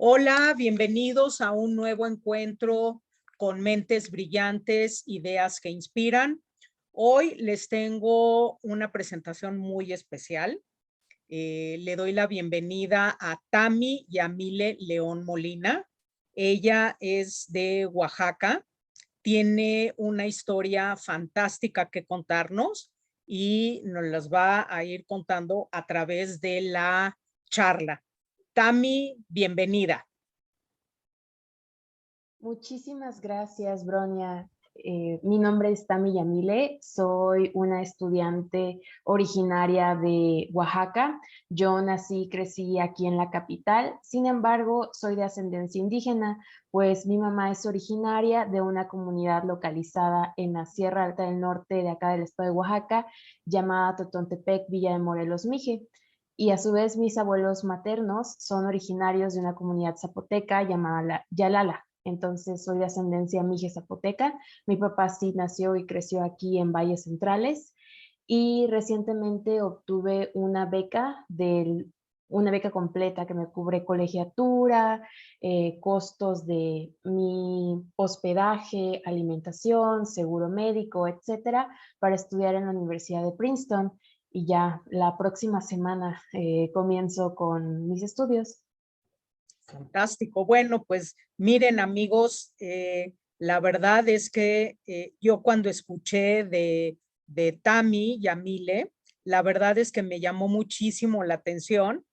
Hola, bienvenidos a un nuevo encuentro con mentes brillantes, ideas que inspiran. Hoy les tengo una presentación muy especial. Le doy la bienvenida a Tami Yamile León Molina. Ella es de Oaxaca, tiene una historia fantástica que contarnos y nos las va a ir contando a través de la charla. Tami, bienvenida. Muchísimas gracias, Bronia. Mi nombre es Tami Yamile, soy una estudiante originaria de Oaxaca. Yo nací y crecí aquí en la capital, sin embargo, soy de ascendencia indígena, pues mi mamá es originaria de una comunidad localizada en la Sierra Alta del Norte de acá del estado de Oaxaca, llamada Totontepec, Villa de Morelos, Mije. Y a su vez mis abuelos maternos son originarios de una comunidad zapoteca llamada Yalala. Entonces soy de ascendencia mije zapoteca. Mi papá sí nació y creció aquí en Valles Centrales y recientemente obtuve una beca completa que me cubre colegiatura, costos de mi hospedaje, alimentación, seguro médico, etcétera, para estudiar en la Universidad de Princeton. Y ya la próxima semana comienzo con mis estudios. Fantástico. Bueno, pues miren amigos, la verdad es que yo cuando escuché de Tami Yamile, la verdad es que me llamó muchísimo la atención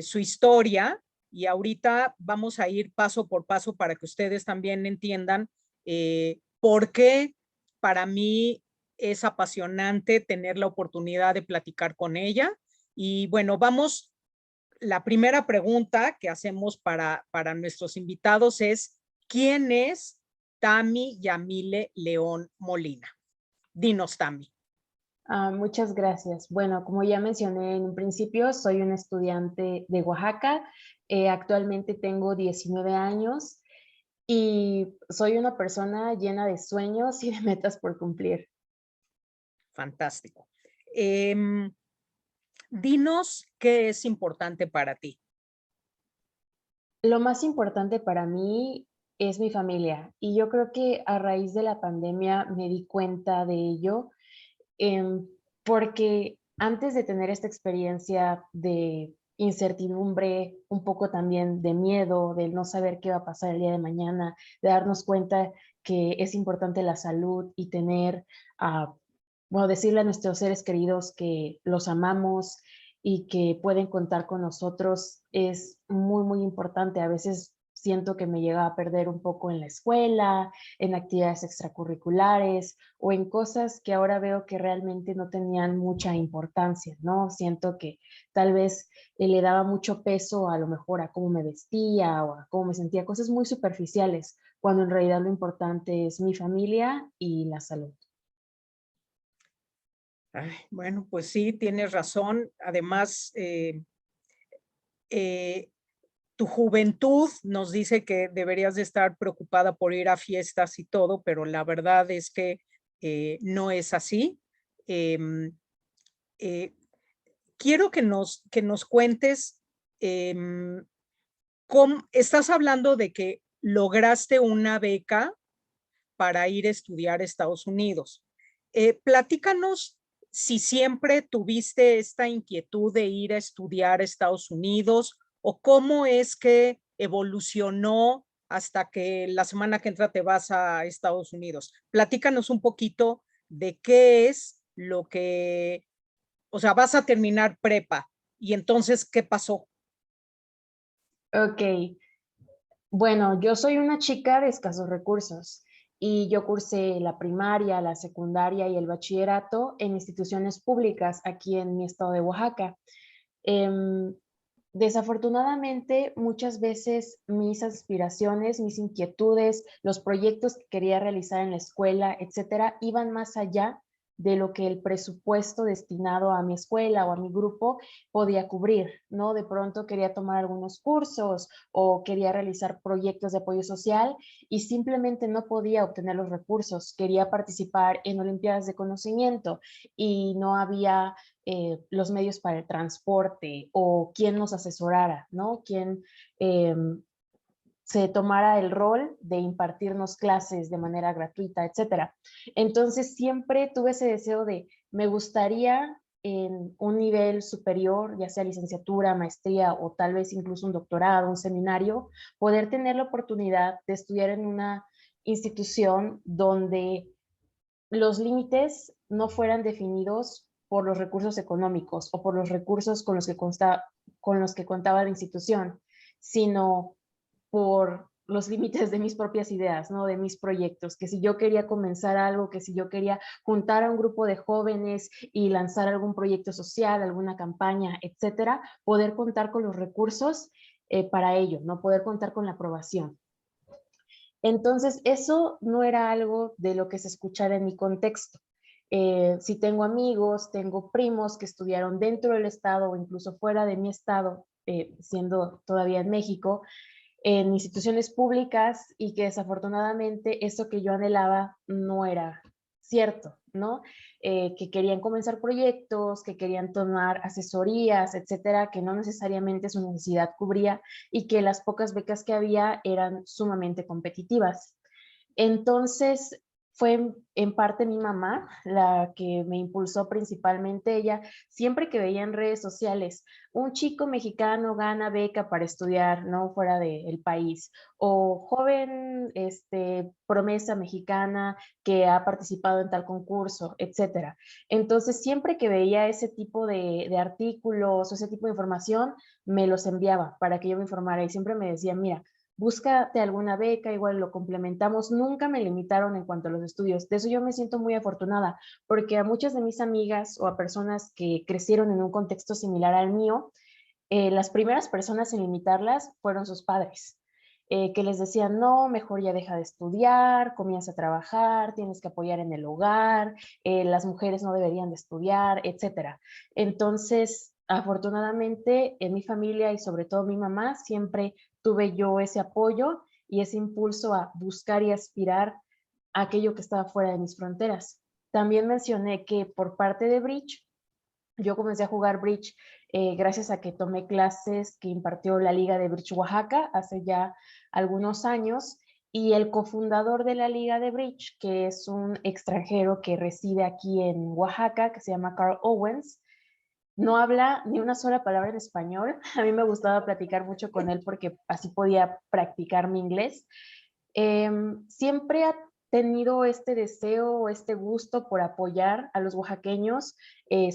su historia y ahorita vamos a ir paso por paso para que ustedes también entiendan por qué para mí es apasionante tener la oportunidad de platicar con ella. Y bueno, vamos, la primera pregunta que hacemos para nuestros invitados es, ¿quién es Tami Yamile León Molina? Dinos, Tami. Muchas gracias. Bueno, como ya mencioné en un principio, soy una estudiante de Oaxaca. Actualmente tengo 19 años y soy una persona llena de sueños y de metas por cumplir. Fantástico. Dinos qué es importante para ti. Lo más importante para mí es mi familia y yo creo que a raíz de la pandemia me di cuenta de ello, em, porque antes de tener esta experiencia de incertidumbre, un poco también de miedo, de no saber qué va a pasar el día de mañana, de darnos cuenta que es importante la salud y tener, bueno, decirle a nuestros seres queridos que los amamos y que pueden contar con nosotros es muy, muy importante. A veces siento que me llega a perder un poco en la escuela, en actividades extracurriculares o en cosas que ahora veo que realmente no tenían mucha importancia, ¿no? Siento que tal vez le daba mucho peso a lo mejor a cómo me vestía o a cómo me sentía, cosas muy superficiales, cuando en realidad lo importante es mi familia y la salud. Ay, bueno, pues sí, tienes razón. Además, eh, tu juventud nos dice que deberías de estar preocupada por ir a fiestas y todo, pero la verdad es que no es así. Em, eh, quiero que nos cuentes cómo estás hablando de que lograste una beca para ir a estudiar a Estados Unidos. Platícanos si siempre tuviste esta inquietud de ir a estudiar a Estados Unidos o cómo es que evolucionó hasta que la semana que entra te vas a Estados Unidos. Platícanos un poquito de qué es lo que, o sea, vas a terminar prepa y entonces, ¿qué pasó? Ok, bueno, yo soy una chica de escasos recursos y yo cursé la primaria, la secundaria y el bachillerato en instituciones públicas aquí en mi estado de Oaxaca. Em, Desafortunadamente, muchas veces mis aspiraciones, mis inquietudes, los proyectos que quería realizar en la escuela, etcétera, iban más allá de lo que el presupuesto destinado a mi escuela o a mi grupo podía cubrir, ¿no? De pronto quería tomar algunos cursos o quería realizar proyectos de apoyo social y simplemente no podía obtener los recursos. Quería participar en olimpiadas de conocimiento y no había los medios para el transporte o quién nos asesorara, ¿no? Quién se tomara el rol de impartirnos clases de manera gratuita, etcétera. Entonces siempre tuve ese deseo de, me gustaría en un nivel superior, ya sea licenciatura, maestría o tal vez incluso un doctorado, un seminario, poder tener la oportunidad de estudiar en una institución donde los límites no fueran definidos por los recursos económicos o por los recursos con los que contaba la institución, sino por los límites de mis propias ideas, ¿no? De mis proyectos, que si yo quería comenzar algo, que si yo quería juntar a un grupo de jóvenes y lanzar algún proyecto social, alguna campaña, etcétera, poder contar con los recursos para ello, ¿no? Poder contar con la aprobación. Entonces, eso no era algo de lo que se escuchara en mi contexto. Si tengo amigos, tengo primos que estudiaron dentro del estado o incluso fuera de mi estado, siendo todavía en México, en instituciones públicas y que desafortunadamente eso que yo anhelaba no era cierto, ¿no? Que querían comenzar proyectos, que querían tomar asesorías, etcétera, que no necesariamente su necesidad cubría y que las pocas becas que había eran sumamente competitivas. Entonces, fue en parte mi mamá la que me impulsó principalmente. Ella, siempre que veía en redes sociales, un chico mexicano gana beca para estudiar, ¿no? Fuera del país, o joven, promesa mexicana que ha participado en tal concurso, etcétera. Entonces, siempre que veía ese tipo de artículos o ese tipo de información, me los enviaba para que yo me informara y siempre me decía, mira, búscate alguna beca, igual lo complementamos. Nunca me limitaron en cuanto a los estudios. De eso yo me siento muy afortunada, porque a muchas de mis amigas o a personas que crecieron en un contexto similar al mío, las primeras personas en limitarlas fueron sus padres, que les decían, no, mejor ya deja de estudiar, comienza a trabajar, tienes que apoyar en el hogar, las mujeres no deberían de estudiar, etcétera. Entonces, afortunadamente, en mi familia y sobre todo mi mamá, siempre tuve yo ese apoyo y ese impulso a buscar y aspirar a aquello que estaba fuera de mis fronteras. También mencioné que por parte de Bridge, yo comencé a jugar bridge gracias a que tomé clases que impartió la Liga de Bridge Oaxaca hace ya algunos años y el cofundador de la Liga de Bridge, que es un extranjero que reside aquí en Oaxaca, que se llama Carl Owens, no habla ni una sola palabra en español. A mí me gustaba platicar mucho con él porque así podía practicar mi inglés. Siempre ha tenido este deseo, este gusto por apoyar a los oaxaqueños,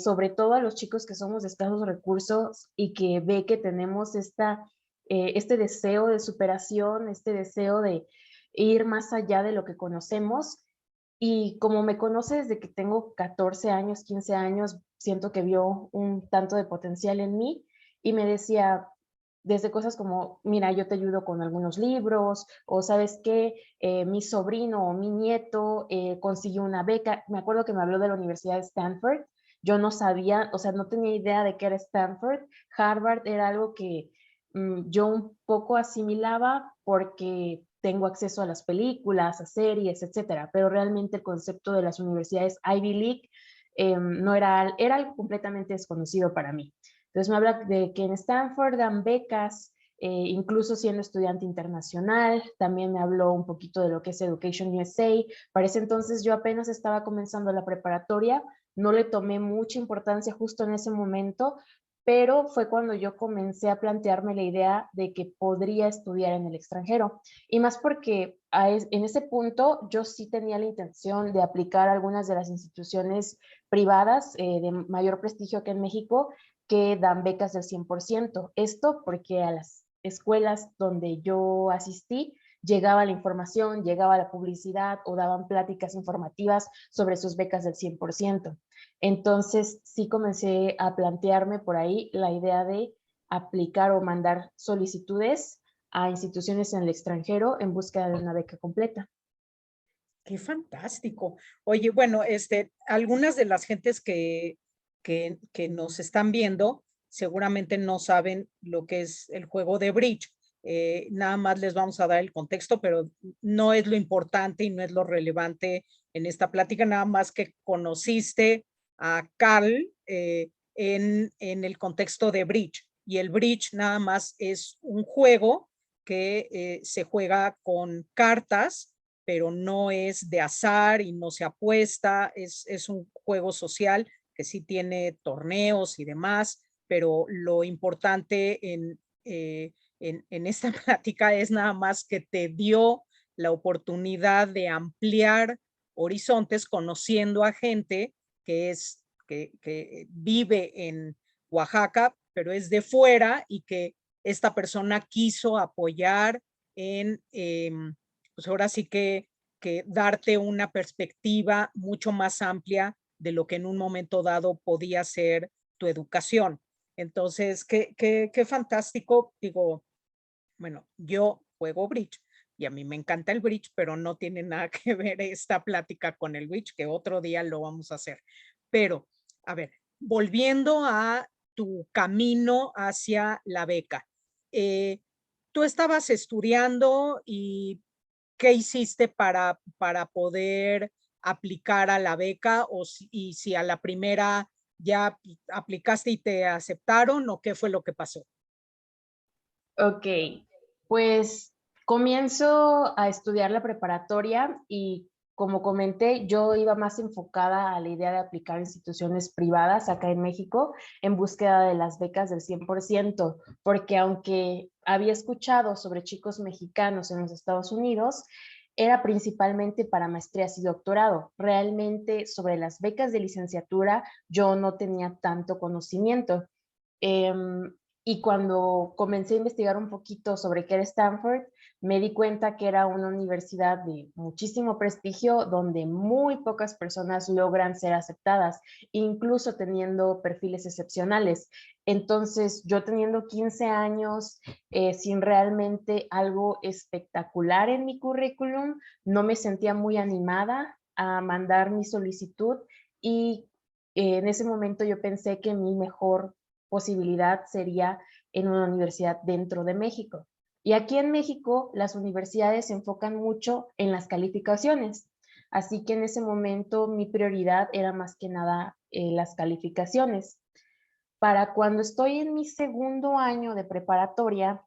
sobre todo a los chicos que somos de escasos recursos y que ve que tenemos este deseo de superación, este deseo de ir más allá de lo que conocemos. Y como me conoce desde que tengo 14 años, 15 años, siento que vio un tanto de potencial en mí y me decía desde cosas como, mira, yo te ayudo con algunos libros, o sabes qué, mi sobrino o mi nieto consiguió una beca. Me acuerdo que me habló de la Universidad de Stanford. Yo no sabía, o sea, no tenía idea de qué era Stanford. Harvard era algo que yo un poco asimilaba porque tengo acceso a las películas, a series, etcétera, pero realmente el concepto de las universidades Ivy League no era algo completamente desconocido para mí. Entonces me habla de que en Stanford dan becas, incluso siendo estudiante internacional. También me habló un poquito de lo que es Education USA. Para ese entonces yo apenas estaba comenzando la preparatoria, no le tomé mucha importancia justo en ese momento, pero fue cuando yo comencé a plantearme la idea de que podría estudiar en el extranjero. Y más porque en ese punto yo sí tenía la intención de aplicar algunas de las instituciones privadas de mayor prestigio aquí en México que dan becas del 100%. Esto porque a las escuelas donde yo asistí llegaba la información, llegaba la publicidad o daban pláticas informativas sobre sus becas del 100%. Entonces sí comencé a plantearme por ahí la idea de aplicar o mandar solicitudes a instituciones en el extranjero en búsqueda de una beca completa. Qué fantástico. Oye, bueno, algunas de las gentes que nos están viendo seguramente no saben lo que es el juego de bridge. Nada más les vamos a dar el contexto, pero no es lo importante y no es lo relevante en esta plática, nada más que conociste a Carl en el contexto de bridge. Y el bridge nada más es un juego que se juega con cartas, pero no es de azar y no se apuesta, es un juego social que sí tiene torneos y demás, pero lo importante en esta plática es nada más que te dio la oportunidad de ampliar horizontes conociendo a gente que vive en Oaxaca, pero es de fuera y que esta persona quiso apoyar en, pues ahora sí que darte una perspectiva mucho más amplia de lo que en un momento dado podía ser tu educación. Entonces, qué fantástico. Digo, bueno, yo juego bridge y a mí me encanta el bridge, pero no tiene nada que ver esta plática con el bridge, que otro día lo vamos a hacer. Pero, a ver, volviendo a tu camino hacia la beca. Tú estabas estudiando y ¿qué hiciste para poder aplicar a la beca y si a la primera ya aplicaste y te aceptaron o qué fue lo que pasó? Ok, pues comienzo a estudiar la preparatoria y como comenté, yo iba más enfocada a la idea de aplicar instituciones privadas acá en México en búsqueda de las becas del 100%, porque aunque había escuchado sobre chicos mexicanos en los Estados Unidos, era principalmente para maestrías y doctorado. Realmente sobre las becas de licenciatura yo no tenía tanto conocimiento. Y cuando comencé a investigar un poquito sobre qué era Stanford, me di cuenta que era una universidad de muchísimo prestigio donde muy pocas personas logran ser aceptadas, incluso teniendo perfiles excepcionales. Entonces, yo teniendo 15 años, sin realmente algo espectacular en mi currículum, no me sentía muy animada a mandar mi solicitud y en ese momento yo pensé que mi mejor posibilidad sería en una universidad dentro de México. Y aquí en México las universidades se enfocan mucho en las calificaciones. Así que en ese momento mi prioridad era más que nada las calificaciones. Para cuando estoy en mi segundo año de preparatoria,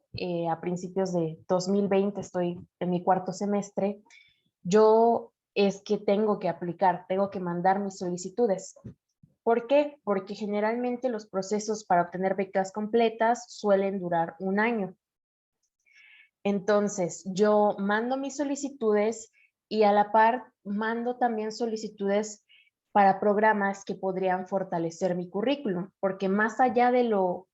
a principios de 2020, estoy en mi cuarto semestre, yo es que tengo que aplicar, tengo que mandar mis solicitudes. ¿Por qué? Porque generalmente los procesos para obtener becas completas suelen durar un año. Entonces, yo mando mis solicitudes y a la par mando también solicitudes para programas que podrían fortalecer mi currículum, porque más allá de lo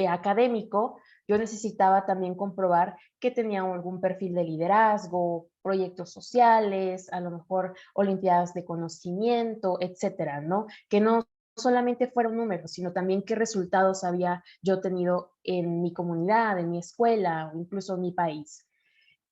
académico, yo necesitaba también comprobar que tenía algún perfil de liderazgo, proyectos sociales, a lo mejor olimpiadas de conocimiento, etcétera, ¿no? Que no solamente fuera un número, sino también qué resultados había yo tenido en mi comunidad, en mi escuela o incluso en mi país.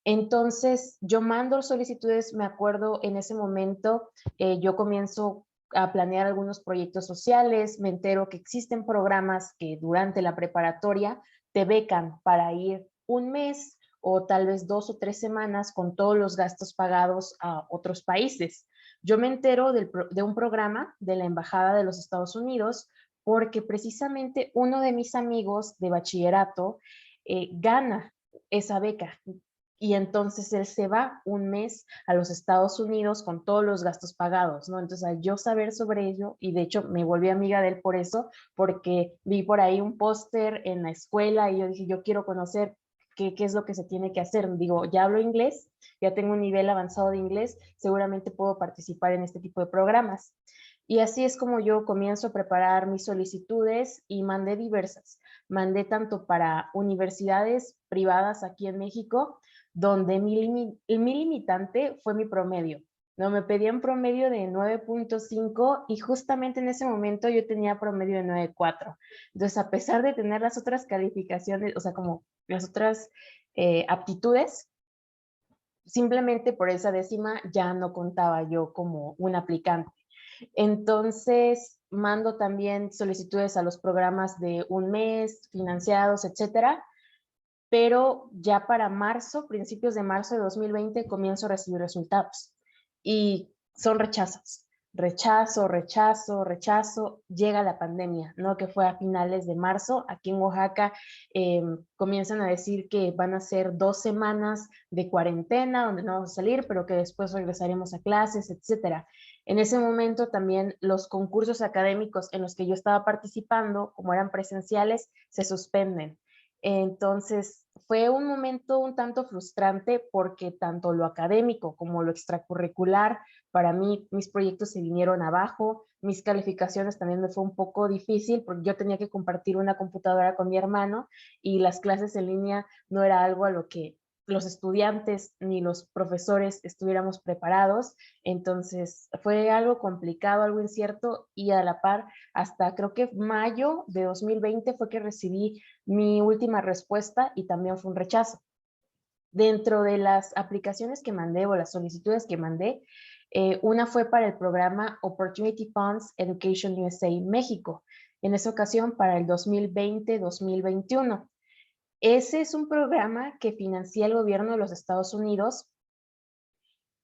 Entonces, yo mando solicitudes, me acuerdo en ese momento, yo comienzo a planear algunos proyectos sociales, me entero que existen programas que durante la preparatoria te becan para ir un mes o tal vez 2 o 3 semanas con todos los gastos pagados a otros países. Yo me entero de un programa de la Embajada de los Estados Unidos porque precisamente uno de mis amigos de bachillerato gana esa beca y entonces él se va un mes a los Estados Unidos con todos los gastos pagados, ¿no? Entonces, al yo saber sobre ello, y de hecho me volví amiga de él por eso, porque vi por ahí un póster en la escuela y yo dije, yo quiero conocer qué es lo que se tiene que hacer. Digo, ya hablo inglés, ya tengo un nivel avanzado de inglés, seguramente puedo participar en este tipo de programas. Y así es como yo comienzo a preparar mis solicitudes y mandé diversas. Mandé tanto para universidades privadas aquí en México, donde mi limitante fue mi promedio. No, me pedían promedio de 9.5 y justamente en ese momento yo tenía promedio de 9.4. Entonces, a pesar de tener las otras calificaciones, o sea, como las otras aptitudes, simplemente por esa décima ya no contaba yo como un aplicante. Entonces, mando también solicitudes a los programas de un mes, financiados, etcétera, pero ya para marzo, principios de marzo de 2020, comienzo a recibir resultados y son rechazos. Rechazo, rechazo, rechazo, llega la pandemia, ¿no? Que fue a finales de marzo. Aquí en Oaxaca comienzan a decir que van a ser 2 semanas de cuarentena, donde no vamos a salir, pero que después regresaremos a clases, etcétera. En ese momento también los concursos académicos en los que yo estaba participando, como eran presenciales, se suspenden. Entonces, fue un momento un tanto frustrante porque tanto lo académico como lo extracurricular, para mí mis proyectos se vinieron abajo, mis calificaciones también me fue un poco difícil porque yo tenía que compartir una computadora con mi hermano y las clases en línea no era algo a lo que los estudiantes ni los profesores estuviéramos preparados. Entonces fue algo complicado, algo incierto y a la par hasta creo que mayo de 2020 fue que recibí mi última respuesta y también fue un rechazo. Dentro de las aplicaciones que mandé o las solicitudes que mandé, una fue para el programa Opportunity Funds Education USA México, en esa ocasión para el 2020-2021. Ese es un programa que financia el gobierno de los Estados Unidos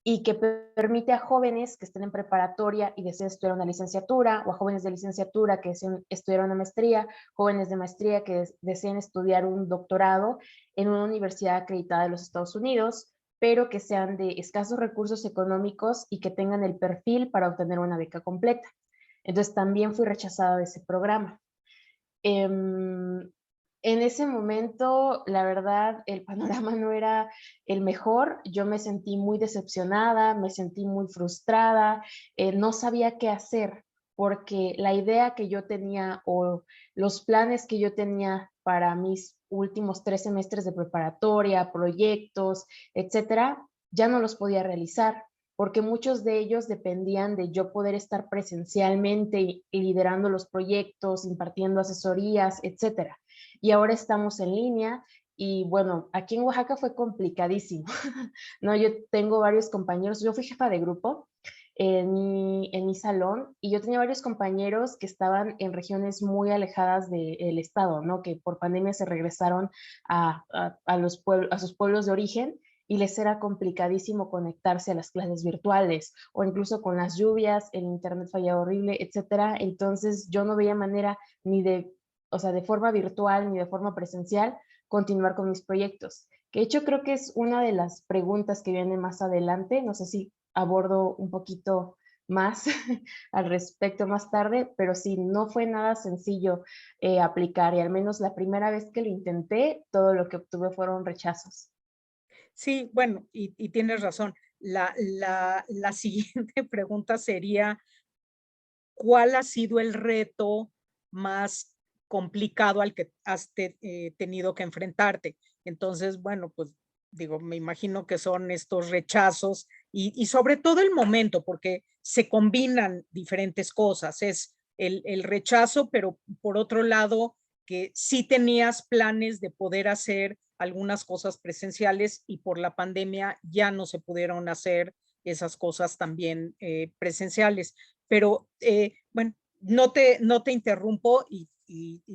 y que permite a jóvenes que estén en preparatoria y deseen estudiar una licenciatura, o a jóvenes de licenciatura que deseen estudiar una maestría, jóvenes de maestría que deseen estudiar un doctorado en una universidad acreditada de los Estados Unidos, pero que sean de escasos recursos económicos y que tengan el perfil para obtener una beca completa. Entonces también fui rechazada de ese programa. En ese momento, la verdad, el panorama no era el mejor. Yo me sentí muy decepcionada, me sentí muy frustrada, no sabía qué hacer porque la idea que yo tenía o los planes que yo tenía para mis últimos 3 semestres de preparatoria, proyectos, etcétera, ya no los podía realizar porque muchos de ellos dependían de yo poder estar presencialmente liderando los proyectos, impartiendo asesorías, etcétera. Y ahora estamos en línea y bueno, aquí en Oaxaca fue complicadísimo, ¿no? Yo tengo varios compañeros, yo fui jefa de grupo en mi salón y yo tenía varios compañeros que estaban en regiones muy alejadas del estado, ¿no? Que por pandemia se regresaron a sus pueblos de origen y les era complicadísimo conectarse a las clases virtuales o incluso con las lluvias, el internet fallaba horrible, etcétera. Entonces yo no veía manera ni de, o sea, de forma virtual ni de forma presencial continuar con mis proyectos. Que de hecho creo que es una de las preguntas que viene más adelante. No sé si abordo un poquito más al respecto más tarde, pero sí, no fue nada sencillo aplicar y al menos la primera vez que lo intenté, todo lo que obtuve fueron rechazos. Sí, bueno, y tienes razón. La siguiente pregunta sería, ¿cuál ha sido el reto más complicado al que has tenido que enfrentarte? Entonces, bueno, pues digo, me imagino que son estos rechazos y sobre todo el momento, porque se combinan diferentes cosas. Es el rechazo, pero por otro lado, que sí tenías planes de poder hacer algunas cosas presenciales y por la pandemia ya no se pudieron hacer esas cosas también presenciales. Pero bueno, no te interrumpo y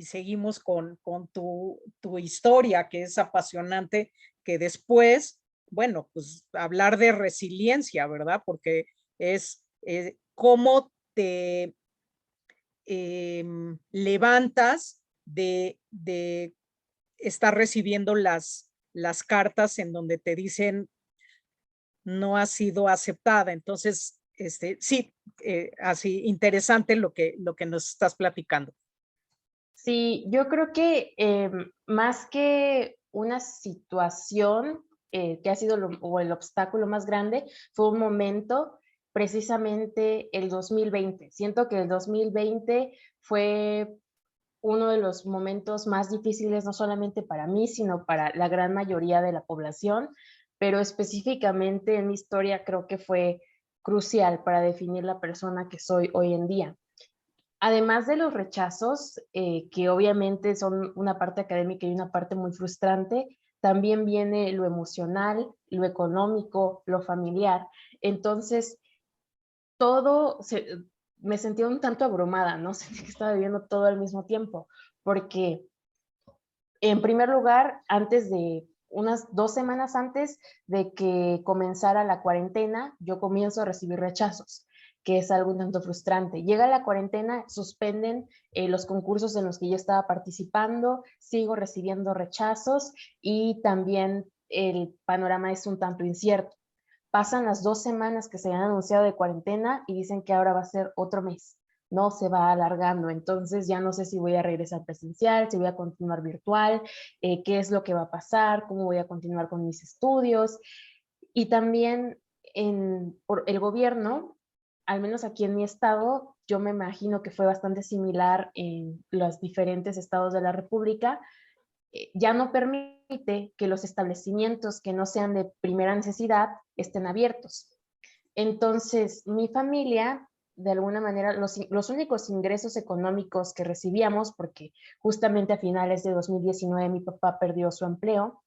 seguimos con tu historia, que es apasionante, que después, bueno, pues hablar de resiliencia, ¿verdad? Porque es cómo te levantas de estar recibiendo las cartas en donde te dicen no ha sido aceptada. Entonces, sí, así interesante lo que nos estás platicando. Sí, yo creo que más que una situación que ha sido o el obstáculo más grande, fue un momento, precisamente el 2020. Siento que el 2020 fue uno de los momentos más difíciles, no solamente para mí, sino para la gran mayoría de la población, pero específicamente en mi historia creo que fue crucial para definir la persona que soy hoy en día. Además de los rechazos, que obviamente son una parte académica y una parte muy frustrante, también viene lo emocional, lo económico, lo familiar. Entonces, todo me sentía un tanto abrumada, ¿no? Sentí que estaba viviendo todo al mismo tiempo, porque en primer lugar, antes de unas 2 semanas antes de que comenzara la cuarentena, yo comienzo a recibir rechazos, que es algo un tanto frustrante. Llega la cuarentena, suspenden los concursos en los que yo estaba participando, sigo recibiendo rechazos y también el panorama es un tanto incierto. Pasan las 2 semanas que se han anunciado de cuarentena y dicen que ahora va a ser otro mes, no se va alargando. Entonces ya no sé si voy a regresar presencial, si voy a continuar virtual, qué es lo que va a pasar, cómo voy a continuar con mis estudios. Y también por el gobierno, al menos aquí en mi estado, yo me imagino que fue bastante similar en los diferentes estados de la República, ya no permite que los establecimientos que no sean de primera necesidad estén abiertos. Entonces, mi familia, de alguna manera, los únicos ingresos económicos que recibíamos, porque justamente a finales de 2019 mi papá perdió su empleo,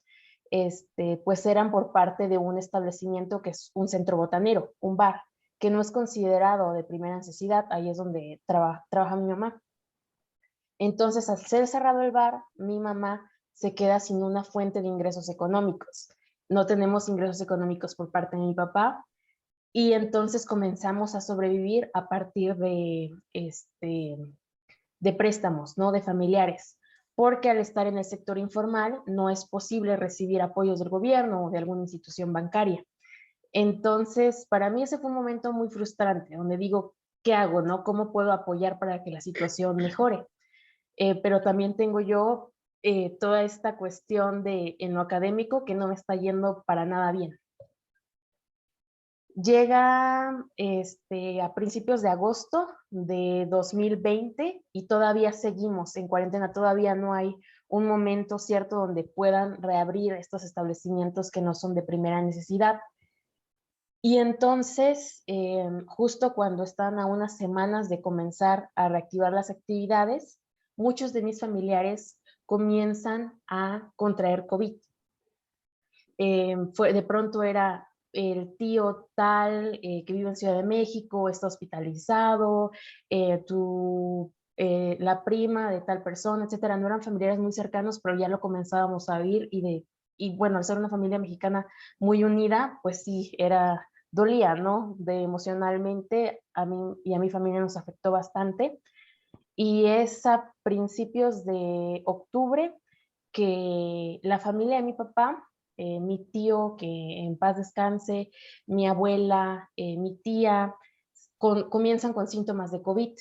pues eran por parte de un establecimiento que es un centro botanero, un bar, que no es considerado de primera necesidad, ahí es donde trabaja mi mamá. Entonces, al ser cerrado el bar, mi mamá se queda sin una fuente de ingresos económicos. No tenemos ingresos económicos por parte de mi papá y entonces comenzamos a sobrevivir a partir de préstamos, ¿no? De familiares, porque al estar en el sector informal no es posible recibir apoyos del gobierno o de alguna institución bancaria. Entonces, para mí ese fue un momento muy frustrante, donde digo, ¿qué hago, no? ¿Cómo puedo apoyar para que la situación mejore? Pero también tengo yo toda esta cuestión en lo académico que no me está yendo para nada bien. Llega a principios de agosto de 2020 y todavía seguimos en cuarentena, todavía no hay un momento cierto donde puedan reabrir estos establecimientos que no son de primera necesidad. Y entonces, justo cuando están a unas semanas de comenzar a reactivar las actividades, muchos de mis familiares comienzan a contraer COVID. De pronto era el tío tal que vive en Ciudad de México, está hospitalizado, la prima de tal persona, etcétera. No eran familiares muy cercanos, pero ya lo comenzábamos a oír y bueno, al ser una familia mexicana muy unida, pues sí, dolía, ¿no? Emocionalmente a mí y a mi familia nos afectó bastante. Y es a principios de octubre que la familia de mi papá, mi tío, que en paz descanse, mi abuela, mi tía, comienzan con síntomas de COVID.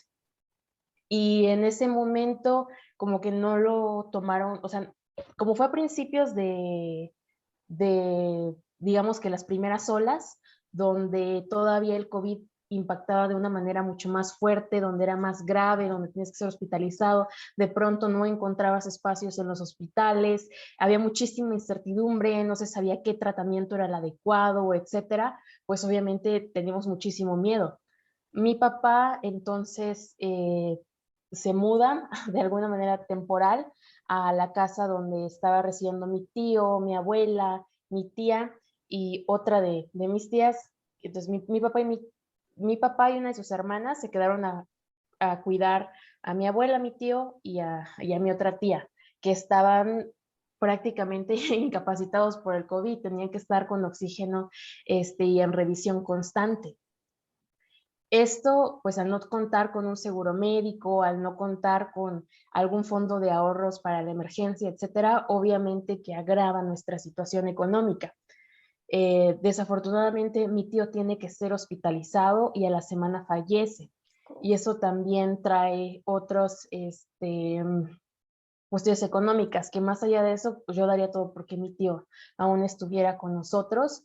Y en ese momento como que no lo tomaron, o sea, como fue a principios digamos que las primeras olas, donde todavía el COVID impactaba de una manera mucho más fuerte, donde era más grave, donde tenías que ser hospitalizado, de pronto no encontrabas espacios en los hospitales, había muchísima incertidumbre, no se sabía qué tratamiento era el adecuado, etcétera, pues obviamente teníamos muchísimo miedo. Mi papá entonces se muda de alguna manera temporal a la casa donde estaba residiendo mi tío, mi abuela, mi tía y otra de mis tías. Entonces mi papá y una de sus hermanas se quedaron a cuidar a mi abuela, a mi tío y a mi otra tía, que estaban prácticamente incapacitados por el COVID, tenían que estar con oxígeno y en revisión constante. Esto, pues al no contar con un seguro médico, al no contar con algún fondo de ahorros para la emergencia, etcétera, obviamente que agrava nuestra situación económica. Desafortunadamente, mi tío tiene que ser hospitalizado y a la semana fallece. Y eso también trae otros cuestiones económicas, que más allá de eso, pues yo daría todo porque mi tío aún estuviera con nosotros,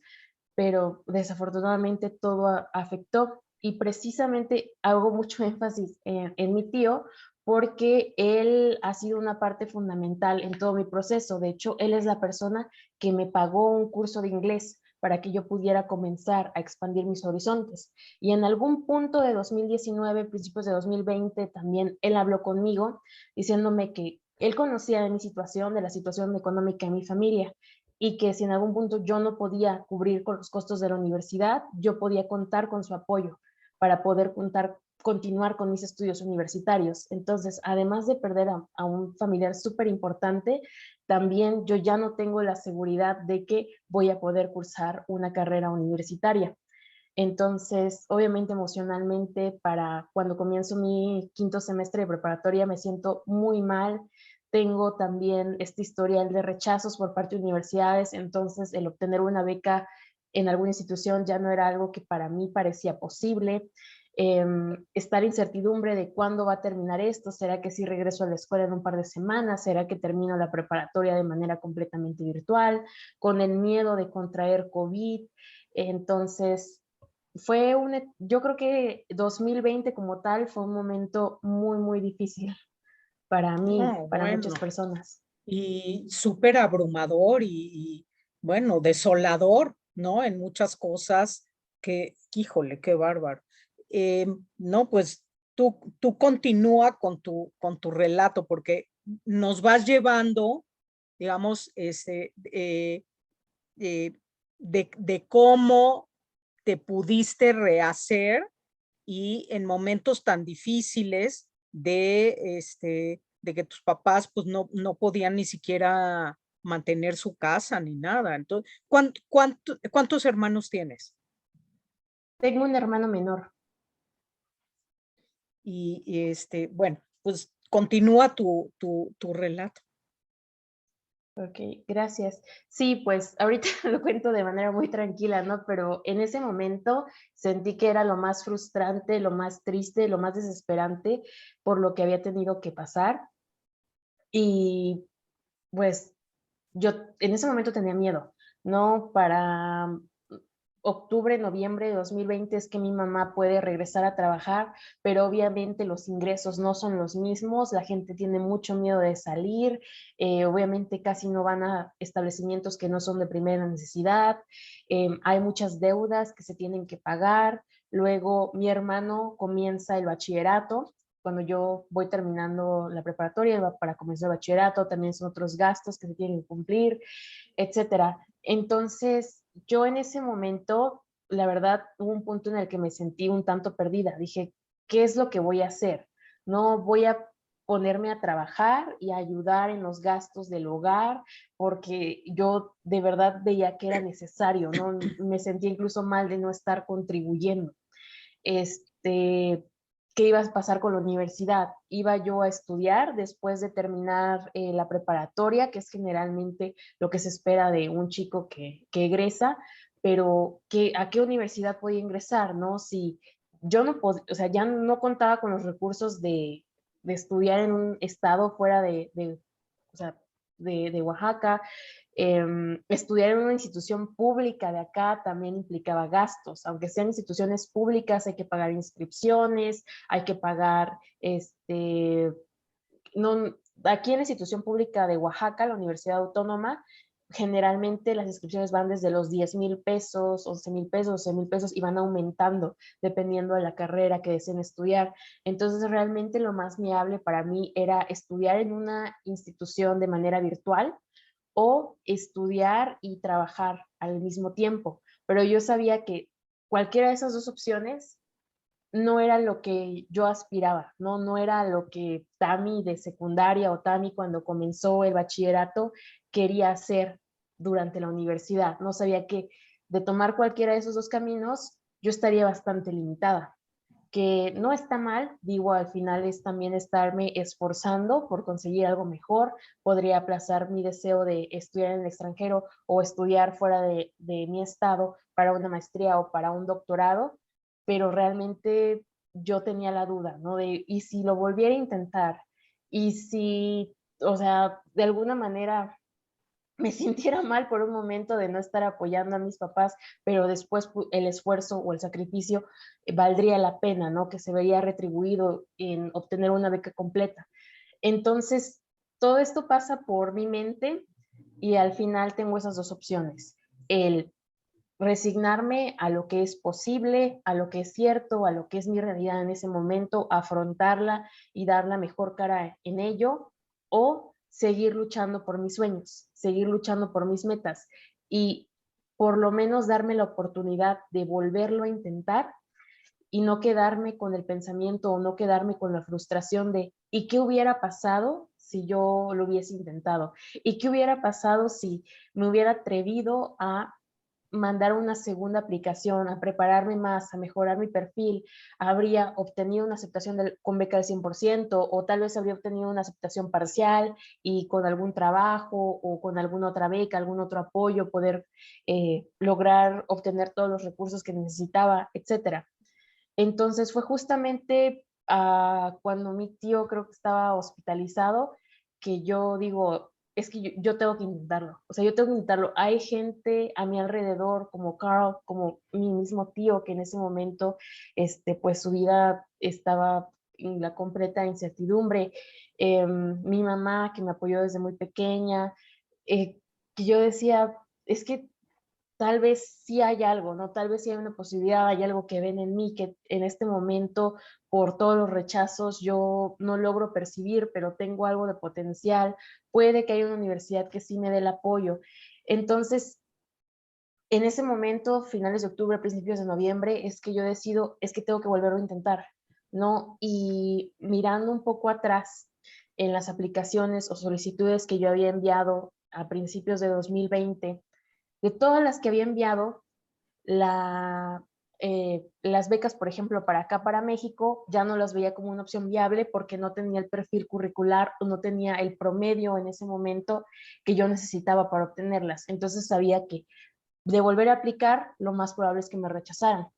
pero desafortunadamente todo afectó y precisamente hago mucho énfasis en mi tío porque él ha sido una parte fundamental en todo mi proceso. De hecho, él es la persona que me pagó un curso de inglés para que yo pudiera comenzar a expandir mis horizontes. Y en algún punto de 2019, principios de 2020, también él habló conmigo diciéndome que él conocía de mi situación, de la situación económica de mi familia, y que si en algún punto yo no podía cubrir con los costos de la universidad, yo podía contar con su apoyo para poder continuar con mis estudios universitarios. Entonces, además de perder a un familiar súper importante, también yo ya no tengo la seguridad de que voy a poder cursar una carrera universitaria. Entonces, obviamente emocionalmente, para cuando comienzo mi quinto semestre de preparatoria me siento muy mal. Tengo también este historial de rechazos por parte de universidades, entonces el obtener una beca en alguna institución ya no era algo que para mí parecía posible. Estar incertidumbre de cuándo va a terminar esto, ¿será que sí regreso a la escuela en un par de semanas? ¿Será que termino la preparatoria de manera completamente virtual? Con el miedo de contraer COVID. Entonces, yo creo que 2020 como tal fue un momento muy, muy difícil para mí, No, para muchas bueno, personas. y súper abrumador bueno, desolador, ¿no? En muchas cosas híjole, qué bárbaro. No, pues tú continúa con tu relato, porque nos vas llevando, digamos, de cómo te pudiste rehacer y en momentos tan difíciles de que tus papás pues no podían ni siquiera mantener su casa ni nada. Entonces, ¿cuántos hermanos tienes? Tengo un hermano menor. Bueno, pues continúa tu relato. Ok, gracias. Sí, pues ahorita lo cuento de manera muy tranquila, ¿no? Pero en ese momento sentí que era lo más frustrante, lo más triste, lo más desesperante por lo que había tenido que pasar. Y pues yo en ese momento tenía miedo, ¿no? Para octubre, noviembre de 2020 es que mi mamá puede regresar a trabajar, pero obviamente los ingresos no son los mismos, la gente tiene mucho miedo de salir, obviamente casi no van a establecimientos que no son de primera necesidad, hay muchas deudas que se tienen que pagar, luego mi hermano comienza el bachillerato, cuando yo voy terminando la preparatoria para comenzar el bachillerato, también son otros gastos que se tienen que cumplir, etcétera. Entonces, yo en ese momento, la verdad, hubo un punto en el que me sentí un tanto perdida. Dije, ¿qué es lo que voy a hacer? No voy a ponerme a trabajar y a ayudar en los gastos del hogar, porque yo de verdad veía que era necesario, ¿no? Me sentía incluso mal de no estar contribuyendo. Este, ¿Qué iba a pasar con la universidad? Iba yo a estudiar después de terminar la preparatoria, que es generalmente lo que se espera de un chico que egresa, pero ¿a qué universidad podía ingresar, no? Si yo no podía, o sea, ya no contaba con los recursos de estudiar en un estado fuera o sea, de Oaxaca, estudiar en una institución pública de acá también implicaba gastos, aunque sean instituciones públicas, hay que pagar inscripciones, hay que pagar, no, aquí en la institución pública de Oaxaca, la Universidad Autónoma, generalmente las inscripciones van desde los 10,000 pesos, 11,000 pesos, 12,000 pesos y van aumentando dependiendo de la carrera que deseen estudiar. Entonces, realmente lo más viable para mí era estudiar en una institución de manera virtual o estudiar y trabajar al mismo tiempo. Pero yo sabía que cualquiera de esas dos opciones no era lo que yo aspiraba, ¿no? No era lo que Tami de secundaria o Tami cuando comenzó el bachillerato quería hacer durante la universidad. No sabía que de tomar cualquiera de esos dos caminos yo estaría bastante limitada, que no está mal, digo, al final es también estarme esforzando por conseguir algo mejor, podría aplazar mi deseo de estudiar en el extranjero o estudiar fuera de mi estado para una maestría o para un doctorado, pero realmente yo tenía la duda, ¿no? ¿Y si lo volviera a intentar? ¿Y si, o sea, de alguna manera me sintiera mal por un momento de no estar apoyando a mis papás, pero después el esfuerzo o el sacrificio valdría la pena, ¿no? Que se vería retribuido en obtener una beca completa? Entonces, todo esto pasa por mi mente y al final tengo esas dos opciones. El resignarme a lo que es posible, a lo que es cierto, a lo que es mi realidad en ese momento, afrontarla y dar la mejor cara en ello, o seguir luchando por mis sueños, seguir luchando por mis metas y por lo menos darme la oportunidad de volverlo a intentar y no quedarme con el pensamiento o no quedarme con la frustración de ¿y qué hubiera pasado si yo lo hubiese intentado? ¿Y qué hubiera pasado si me hubiera atrevido a mandar una segunda aplicación, a prepararme más, a mejorar mi perfil? Habría obtenido una aceptación con beca del 100% o tal vez habría obtenido una aceptación parcial y con algún trabajo o con alguna otra beca, algún otro apoyo, poder lograr obtener todos los recursos que necesitaba, etcétera. Entonces fue justamente cuando mi tío creo que estaba hospitalizado que yo digo, es que yo tengo que intentarlo, o sea, yo tengo que intentarlo. Hay gente a mi alrededor como Carl, como mi mismo tío, que en ese momento, pues su vida estaba en la completa incertidumbre. Mi mamá, que me apoyó desde muy pequeña, que yo decía, es que tal vez sí hay algo, ¿no? Tal vez sí hay una posibilidad, hay algo que ven en mí que en este momento, por todos los rechazos, yo no logro percibir, pero tengo algo de potencial. Puede que haya una universidad que sí me dé el apoyo. Entonces, en ese momento, finales de octubre, principios de noviembre, es que yo decido, es que tengo que volverlo a intentar, ¿no? Y mirando un poco atrás en las aplicaciones o solicitudes que yo había enviado a principios de 2020, de todas las que había enviado, las becas, por ejemplo, para acá, para México, ya no las veía como una opción viable porque no tenía el perfil curricular o no tenía el promedio en ese momento que yo necesitaba para obtenerlas. Entonces sabía que de volver a aplicar, lo más probable es que me rechazaran.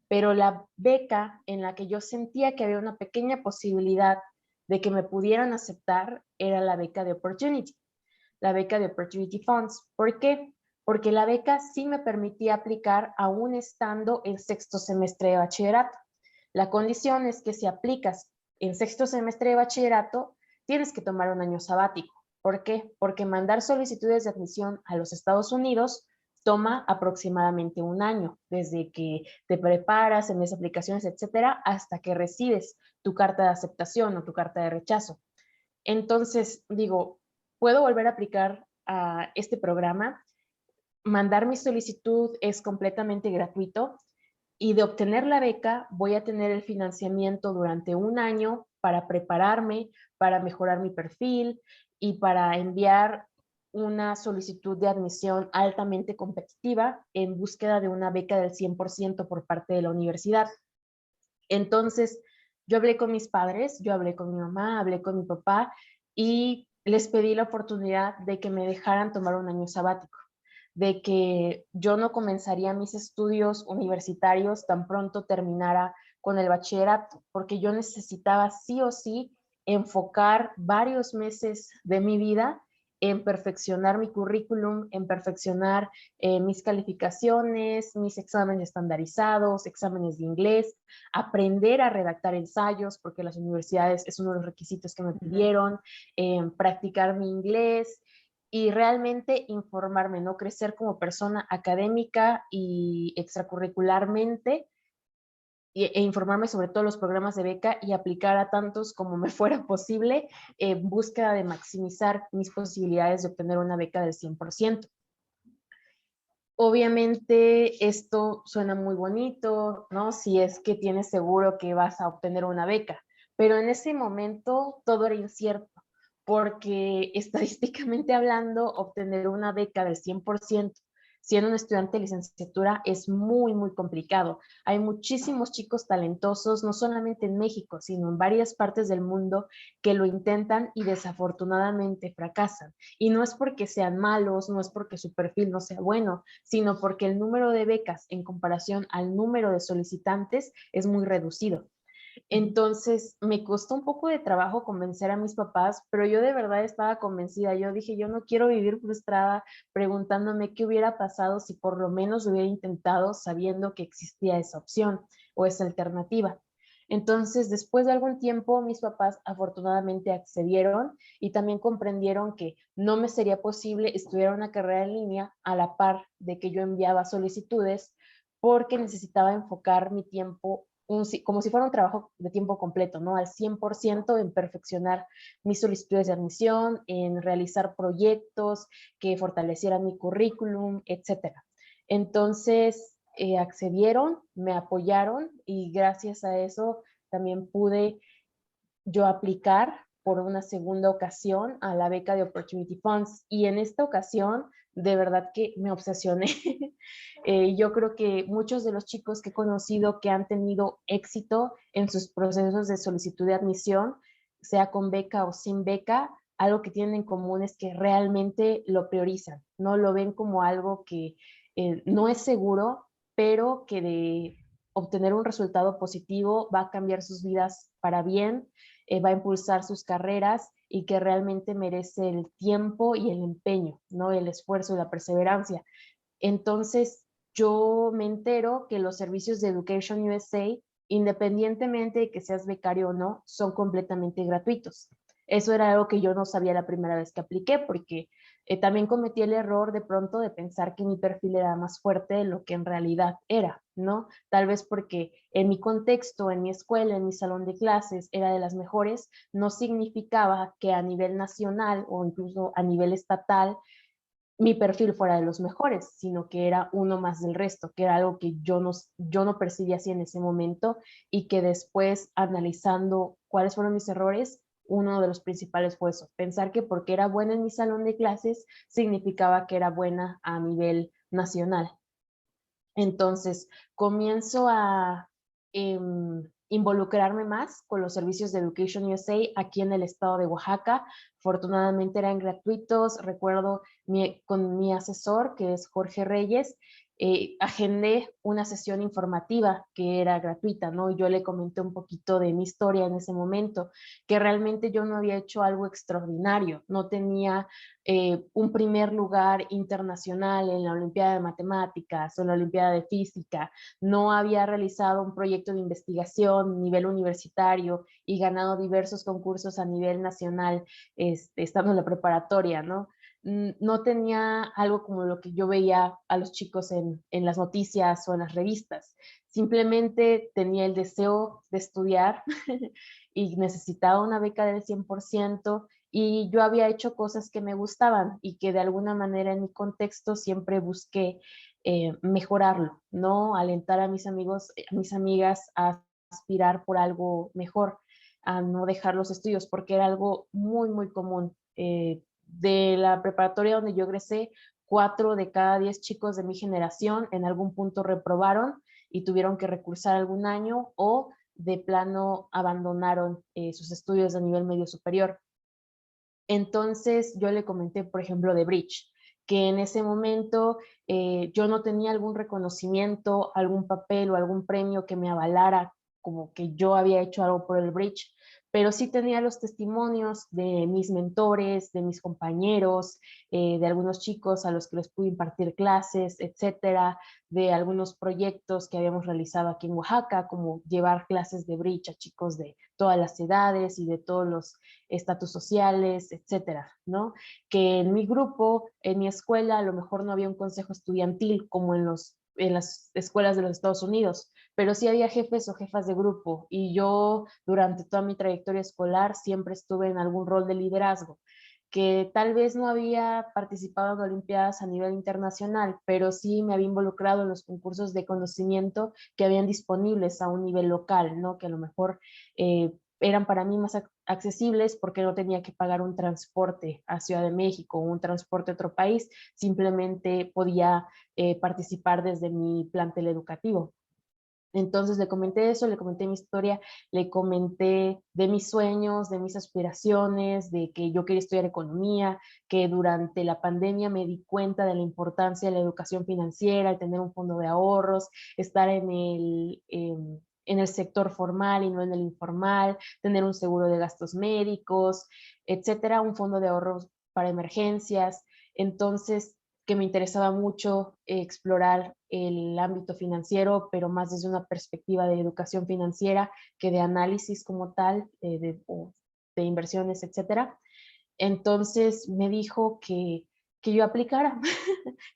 Pero la beca en la que yo sentía que había una pequeña posibilidad de que me pudieran aceptar era la beca de Opportunity, la beca de Opportunity Funds. ¿Por qué? Porque la beca sí me permitía aplicar aún estando en sexto semestre de bachillerato. La condición es que si aplicas en sexto semestre de bachillerato, tienes que tomar un año sabático. ¿Por qué? Porque mandar solicitudes de admisión a los Estados Unidos toma aproximadamente un año, desde que te preparas, envías aplicaciones, etcétera, hasta que recibes tu carta de aceptación o tu carta de rechazo. Entonces, digo, puedo volver a aplicar a este programa, mandar mi solicitud es completamente gratuito y de obtener la beca voy a tener el financiamiento durante un año para prepararme, para mejorar mi perfil y para enviar una solicitud de admisión altamente competitiva en búsqueda de una beca del 100% por parte de la universidad. Entonces, yo hablé con mis padres, yo hablé con mi mamá, hablé con mi papá y les pedí la oportunidad de que me dejaran tomar un año sabático, de que yo no comenzaría mis estudios universitarios tan pronto terminara con el bachillerato, porque yo necesitaba sí o sí enfocar varios meses de mi vida en perfeccionar mi currículum, en perfeccionar mis calificaciones, mis exámenes estandarizados, exámenes de inglés, aprender a redactar ensayos, porque las universidades es uno de los requisitos que me pidieron, practicar mi inglés y realmente informarme, ¿no? Crecer como persona académica y extracurricularmente e informarme sobre todos los programas de beca y aplicar a tantos como me fuera posible en búsqueda de maximizar mis posibilidades de obtener una beca del 100%. Obviamente esto suena muy bonito, ¿no? Si es que tienes seguro que vas a obtener una beca, pero en ese momento todo era incierto, porque estadísticamente hablando, obtener una beca del 100% siendo un estudiante de licenciatura es muy, muy complicado. Hay muchísimos chicos talentosos, no solamente en México, sino en varias partes del mundo que lo intentan y desafortunadamente fracasan. Y no es porque sean malos, no es porque su perfil no sea bueno, sino porque el número de becas en comparación al número de solicitantes es muy reducido. Entonces, me costó un poco de trabajo convencer a mis papás, pero yo de verdad estaba convencida. Yo dije, yo no quiero vivir frustrada preguntándome qué hubiera pasado si por lo menos hubiera intentado sabiendo que existía esa opción o esa alternativa. Entonces, después de algún tiempo, mis papás afortunadamente accedieron y también comprendieron que no me sería posible estudiar una carrera en línea a la par de que yo enviaba solicitudes porque necesitaba enfocar mi tiempo como si fuera un trabajo de tiempo completo, ¿no? Al 100% en perfeccionar mis solicitudes de admisión, en realizar proyectos que fortalecieran mi currículum, etcétera. Entonces, accedieron, me apoyaron y gracias a eso también pude yo aplicar por una segunda ocasión a la beca de Opportunity Funds y en esta ocasión de verdad que me obsesioné. Yo creo que muchos de los chicos que he conocido que han tenido éxito en sus procesos de solicitud de admisión, sea con beca o sin beca, algo que tienen en común es que realmente lo priorizan, no lo ven como algo que no es seguro, pero que de obtener un resultado positivo va a cambiar sus vidas para bien, va a impulsar sus carreras y que realmente merece el tiempo y el empeño, ¿no? El esfuerzo y la perseverancia. Entonces, yo me entero que los servicios de Education USA, independientemente de que seas becario o no, son completamente gratuitos. Eso era algo que yo no sabía la primera vez que apliqué, porque también cometí el error de pronto de pensar que mi perfil era más fuerte de lo que en realidad era, ¿no? Tal vez porque en mi contexto, en mi escuela, en mi salón de clases, era de las mejores, no significaba que a nivel nacional o incluso a nivel estatal mi perfil fuera de los mejores, sino que era uno más del resto, que era algo que yo no percibía así en ese momento y que después, analizando cuáles fueron mis errores, uno de los principales fue eso, pensar que porque era buena en mi salón de clases significaba que era buena a nivel nacional. Entonces, comienzo a involucrarme más con los servicios de Education USA aquí en el estado de Oaxaca. Afortunadamente eran gratuitos. Recuerdo con mi asesor, que es Jorge Reyes, agendé una sesión informativa que era gratuita, ¿no? Yo le comenté un poquito de mi historia en ese momento, que realmente yo no había hecho algo extraordinario, no tenía un primer lugar internacional en la Olimpiada de Matemáticas o en la Olimpiada de Física, no había realizado un proyecto de investigación a nivel universitario y ganado diversos concursos a nivel nacional, estando en la preparatoria, ¿no? No tenía algo como lo que yo veía a los chicos en las noticias o en las revistas. Simplemente tenía el deseo de estudiar y necesitaba una beca del 100% y yo había hecho cosas que me gustaban y que de alguna manera en mi contexto siempre busqué mejorarlo, ¿no? Alentar a mis amigos, a mis amigas a aspirar por algo mejor, a no dejar los estudios, porque era algo muy, muy común. De la preparatoria donde yo egresé, 4 de cada 10 chicos de mi generación en algún punto reprobaron y tuvieron que recursar algún año o de plano abandonaron sus estudios a nivel medio superior. Entonces yo le comenté, por ejemplo, de Bridge, que en ese momento yo no tenía algún reconocimiento, algún papel o algún premio que me avalara como que yo había hecho algo por el Bridge, pero sí tenía los testimonios de mis mentores, de mis compañeros, de algunos chicos a los que les pude impartir clases, etcétera, de algunos proyectos que habíamos realizado aquí en Oaxaca, como llevar clases de Bridge a chicos de todas las edades y de todos los estatus sociales, etcétera, ¿no? Que en mi grupo, en mi escuela, a lo mejor no había un consejo estudiantil como en las escuelas de los Estados Unidos, pero sí había jefes o jefas de grupo y yo durante toda mi trayectoria escolar siempre estuve en algún rol de liderazgo, que tal vez no había participado en olimpiadas a nivel internacional, pero sí me había involucrado en los concursos de conocimiento que habían disponibles a un nivel local, ¿no? Que a lo mejor eran para mí más accesibles porque no tenía que pagar un transporte a Ciudad de México o un transporte a otro país, simplemente podía participar desde mi plantel educativo. Entonces le comenté eso, le comenté mi historia, le comenté de mis sueños, de mis aspiraciones, de que yo quería estudiar economía, que durante la pandemia me di cuenta de la importancia de la educación financiera, el tener un fondo de ahorros, estar en el sector formal y no en el informal, tener un seguro de gastos médicos, etcétera, un fondo de ahorros para emergencias. Entonces, que me interesaba mucho explorar el ámbito financiero, pero más desde una perspectiva de educación financiera que de análisis como tal, de inversiones, etcétera. Entonces me dijo que yo aplicara,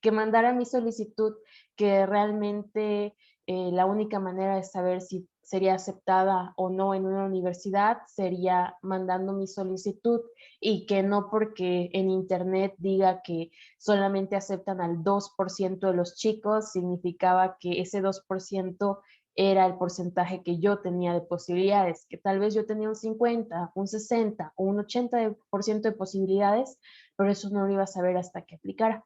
que mandara mi solicitud, que realmente la única manera de saber si sería aceptada o no en una universidad sería mandando mi solicitud, y que no porque en internet diga que solamente aceptan al 2% de los chicos, significaba que ese 2% era el porcentaje que yo tenía de posibilidades, que tal vez yo tenía un 50, un 60 o un 80% de posibilidades, pero eso no lo iba a saber hasta que aplicara.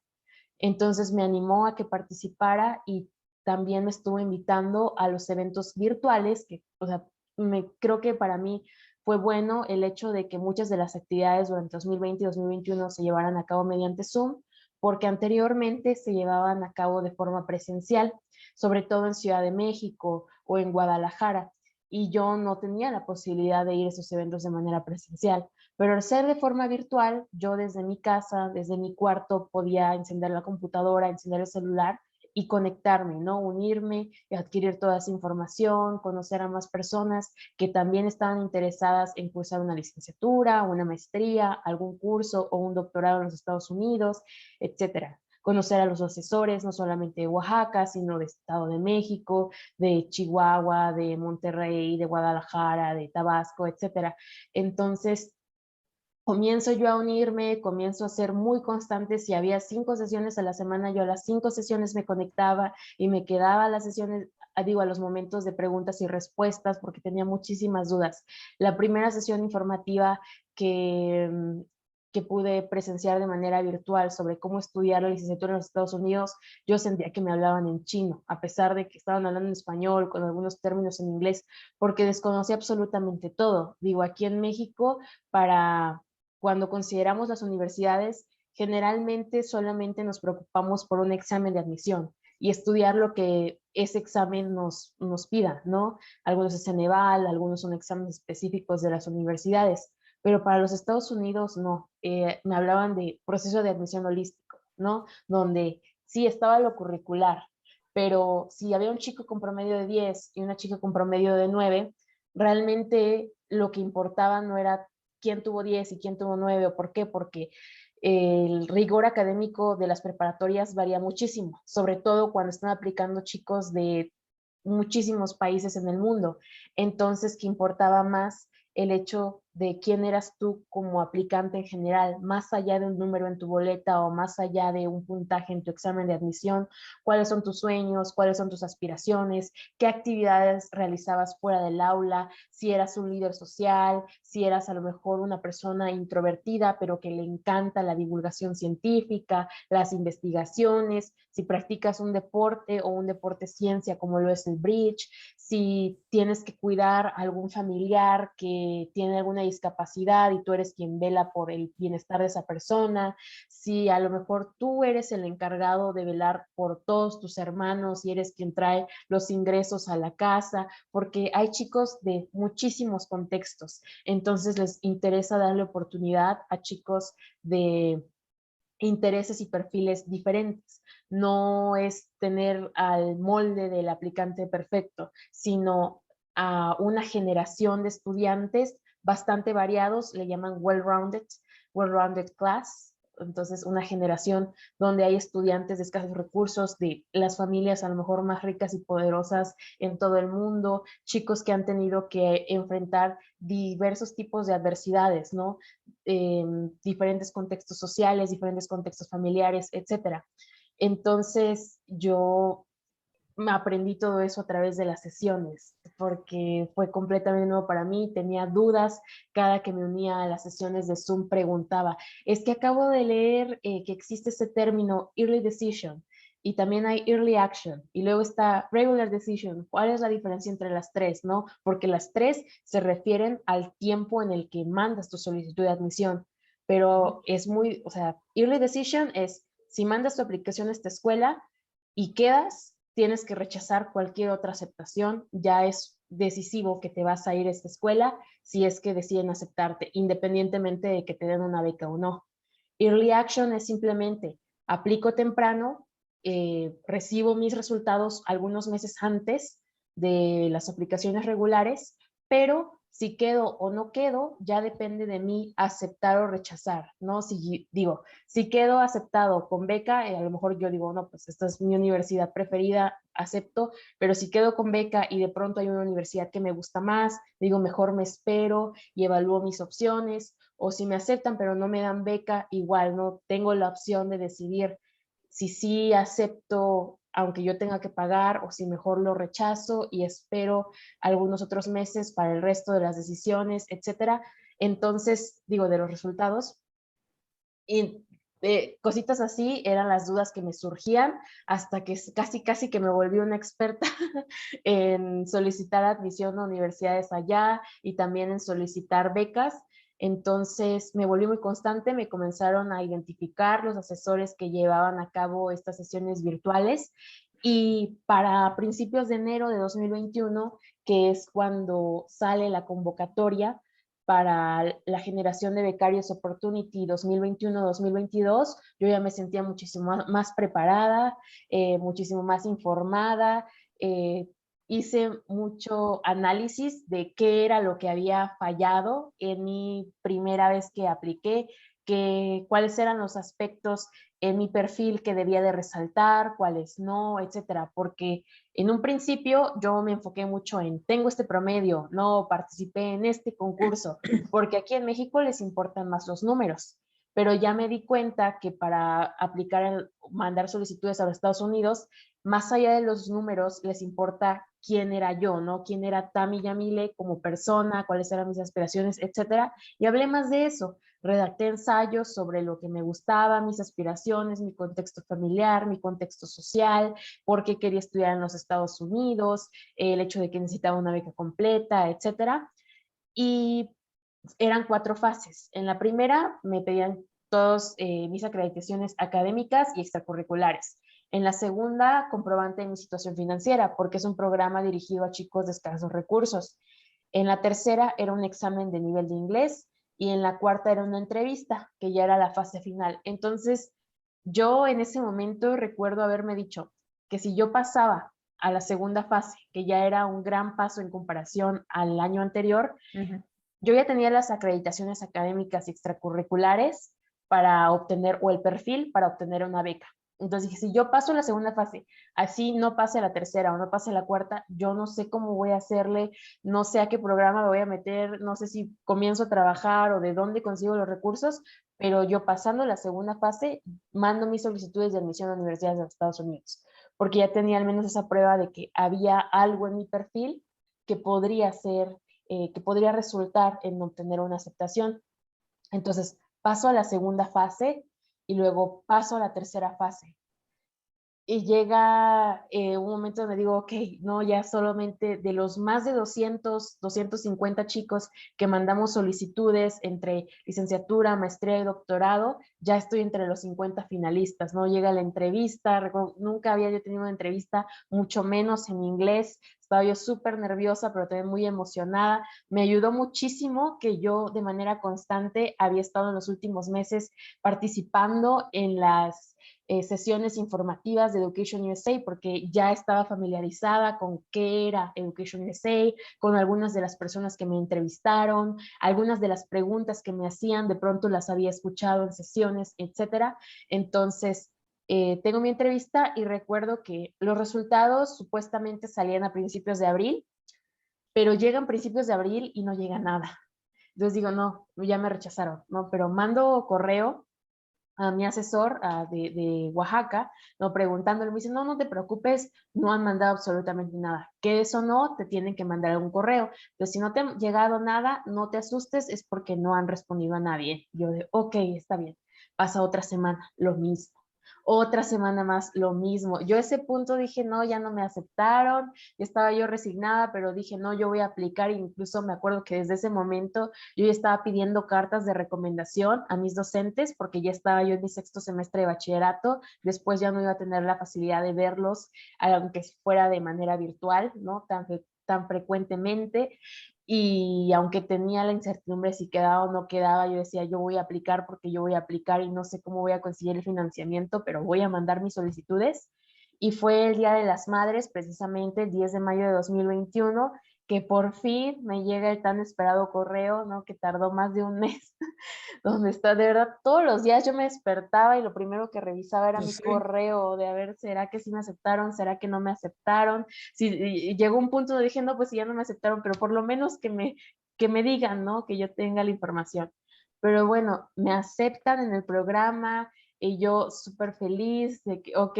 Entonces me animó a que participara, y también me estuvo invitando a los eventos virtuales, que, o sea, creo que para mí fue bueno el hecho de que muchas de las actividades durante 2020 y 2021 se llevaran a cabo mediante Zoom, porque anteriormente se llevaban a cabo de forma presencial, sobre todo en Ciudad de México o en Guadalajara, y yo no tenía la posibilidad de ir a esos eventos de manera presencial. Pero al ser de forma virtual, yo desde mi casa, desde mi cuarto, podía encender la computadora, encender el celular y conectarme, ¿no? Unirme, adquirir toda esa información, conocer a más personas que también estaban interesadas en cursar una licenciatura, una maestría, algún curso o un doctorado en los Estados Unidos, etcétera. Conocer a los asesores, no solamente de Oaxaca, sino de Estado de México, de Chihuahua, de Monterrey, de Guadalajara, de Tabasco, etcétera. Entonces, comienzo yo a unirme, comienzo a ser muy constante. Si había 5 sesiones a la semana, yo a las 5 sesiones me conectaba y me quedaba a las sesiones, digo, a los momentos de preguntas y respuestas, porque tenía muchísimas dudas. La primera sesión informativa que pude presenciar de manera virtual sobre cómo estudiar la licenciatura en los Estados Unidos, yo sentía que me hablaban en chino, a pesar de que estaban hablando en español, con algunos términos en inglés, porque desconocía absolutamente todo. Digo, aquí en México, para cuando consideramos las universidades, generalmente solamente nos preocupamos por un examen de admisión y estudiar lo que ese examen nos pida, ¿no? Algunos es Ceneval, algunos son exámenes específicos de las universidades, pero para los Estados Unidos no. Me hablaban de proceso de admisión holístico, ¿no? Donde sí estaba lo curricular, pero si había un chico con promedio de 10 y una chica con promedio de 9, realmente lo que importaba no era quién tuvo 10 y quién tuvo 9, o por qué, porque el rigor académico de las preparatorias varía muchísimo, sobre todo cuando están aplicando chicos de muchísimos países en el mundo. Entonces, que importaba más el hecho de quién eras tú como aplicante en general, más allá de un número en tu boleta o más allá de un puntaje en tu examen de admisión, cuáles son tus sueños, cuáles son tus aspiraciones, qué actividades realizabas fuera del aula, si eras un líder social, si eras a lo mejor una persona introvertida, pero que le encanta la divulgación científica, las investigaciones, si practicas un deporte o un deporte ciencia como lo es el bridge, si tienes que cuidar a algún familiar que tiene alguna discapacidad y tú eres quien vela por el bienestar de esa persona, si a lo mejor tú eres el encargado de velar por todos tus hermanos y eres quien trae los ingresos a la casa, porque hay chicos de muchísimos contextos, entonces les interesa darle oportunidad a chicos de intereses y perfiles diferentes. No es tener al molde del aplicante perfecto, sino a una generación de estudiantes bastante variados, le llaman well-rounded class. Entonces, una generación donde hay estudiantes de escasos recursos, de las familias a lo mejor más ricas y poderosas en todo el mundo, chicos que han tenido que enfrentar diversos tipos de adversidades, ¿no? Diferentes contextos sociales, diferentes contextos familiares, etcétera. Entonces yo me aprendí todo eso a través de las sesiones, porque fue completamente nuevo para mí, tenía dudas, cada que me unía a las sesiones de Zoom preguntaba, es que acabo de leer que existe ese término early decision, y también hay early action, y luego está regular decision. ¿Cuál es la diferencia entre las tres, no? Porque las tres se refieren al tiempo en el que mandas tu solicitud de admisión, pero es muy, o sea, early decision es si mandas tu aplicación a esta escuela y quedas, tienes que rechazar cualquier otra aceptación. Ya es decisivo que te vas a ir a esta escuela si es que deciden aceptarte, independientemente de que te den una beca o no. Early action es simplemente aplico temprano, recibo mis resultados algunos meses antes de las aplicaciones regulares, pero Si quedo o no quedo, ya depende de mí aceptar o rechazar, ¿no? Si digo, si quedo aceptado con beca, a lo mejor yo digo, no, pues esta es mi universidad preferida, acepto, pero si quedo con beca y de pronto hay una universidad que me gusta más, digo, mejor me espero y evalúo mis opciones, o si me aceptan pero no me dan beca, igual, ¿no? Tengo la opción de decidir si sí acepto aunque yo tenga que pagar o si mejor lo rechazo y espero algunos otros meses para el resto de las decisiones, etcétera. Entonces, digo, de los resultados. Y cositas así eran las dudas que me surgían hasta que casi que me volví una experta en solicitar admisión a universidades allá y también en solicitar becas. Entonces me volví muy constante, me comenzaron a identificar los asesores que llevaban a cabo estas sesiones virtuales y para principios de enero de 2021, que es cuando sale la convocatoria para la generación de becarios Opportunity 2021-2022, yo ya me sentía muchísimo más preparada, muchísimo más informada, hice mucho análisis de qué era lo que había fallado en mi primera vez que apliqué, cuáles eran los aspectos en mi perfil que debía de resaltar, cuáles no, etcétera, porque en un principio yo me enfoqué mucho en tengo este promedio, no participé en este concurso, porque aquí en México les importan más los números, pero ya me di cuenta que para aplicar, mandar solicitudes a los Estados Unidos, más allá de los números, les importa quién era yo, ¿no? Quién era Tami Yamile como persona, cuáles eran mis aspiraciones, etcétera. Y hablé más de eso. Redacté ensayos sobre lo que me gustaba, mis aspiraciones, mi contexto familiar, mi contexto social, por qué quería estudiar en los Estados Unidos, el hecho de que necesitaba una beca completa, etcétera. Y eran 4 fases. En la primera me pedían todas mis acreditaciones académicas y extracurriculares. En la segunda, comprobante de mi situación financiera, porque es un programa dirigido a chicos de escasos recursos. En la tercera era un examen de nivel de inglés y en la cuarta era una entrevista, que ya era la fase final. Entonces, yo en ese momento recuerdo haberme dicho que si yo pasaba a la segunda fase, que ya era un gran paso en comparación al año anterior, yo ya tenía las acreditaciones académicas y extracurriculares para obtener, o el perfil para obtener una beca. Entonces dije, si yo paso la segunda fase, así no pase la tercera o no pase la cuarta, yo no sé cómo voy a hacerle, no sé a qué programa me voy a meter, no sé si comienzo a trabajar o de dónde consigo los recursos, pero yo pasando la segunda fase, mando mis solicitudes de admisión a universidades de Estados Unidos, porque ya tenía al menos esa prueba de que había algo en mi perfil que podría ser que podría resultar en obtener una aceptación. Entonces, paso a la segunda fase y luego paso a la tercera fase. Y llega un momento donde digo, ok, no, ya solamente de los más de 250 chicos que mandamos solicitudes entre licenciatura, maestría y doctorado, ya estoy entre los 50 finalistas, ¿no? Llega la entrevista, nunca había yo tenido una entrevista, mucho menos en inglés, estaba yo súper nerviosa, pero también muy emocionada. Me ayudó muchísimo que yo de manera constante había estado en los últimos meses participando en las sesiones informativas de Education USA porque ya estaba familiarizada con qué era Education USA, con algunas de las personas que me entrevistaron, algunas de las preguntas que me hacían, de pronto las había escuchado en sesiones, etcétera. Entonces, tengo mi entrevista y recuerdo que los resultados supuestamente salían a principios de abril, pero llegan principios de abril y no llega nada. Entonces digo, no, ya me rechazaron, ¿no? Pero mando correo a mi asesor de Oaxaca, ¿no? Preguntándole, me dice, no, no te preocupes, no han mandado absolutamente nada. Que eso no, te tienen que mandar algún correo. Entonces, si no te ha llegado nada, no te asustes, es porque no han respondido a nadie. Yo de, ok, está bien. Pasa otra semana, lo mismo. Otra semana más, lo mismo. Yo a ese punto dije, no, ya no me aceptaron, estaba yo resignada, pero dije, no, yo voy a aplicar. Incluso me acuerdo que desde ese momento yo ya estaba pidiendo cartas de recomendación a mis docentes porque ya estaba yo en mi sexto semestre de bachillerato, después ya no iba a tener la facilidad de verlos, aunque fuera de manera virtual, ¿no? Tan frecuentemente. Y aunque tenía la incertidumbre si quedaba o no quedaba, yo decía, yo voy a aplicar porque yo voy a aplicar y no sé cómo voy a conseguir el financiamiento, pero voy a mandar mis solicitudes. Y fue el Día de las Madres, precisamente el 10 de mayo de 2021, que por fin me llega el tan esperado correo, ¿no? Que tardó más de un mes, donde está, de verdad, todos los días yo me despertaba y lo primero que revisaba era Pues mi sí. correo, de a ver, ¿será que sí me aceptaron? ¿Será que no me aceptaron? Sí, y llegó un punto donde dije, no, pues si ya no me aceptaron, pero por lo menos que me digan, ¿no? Que yo tenga la información. Pero bueno, me aceptan en el programa y yo súper feliz de que, ok,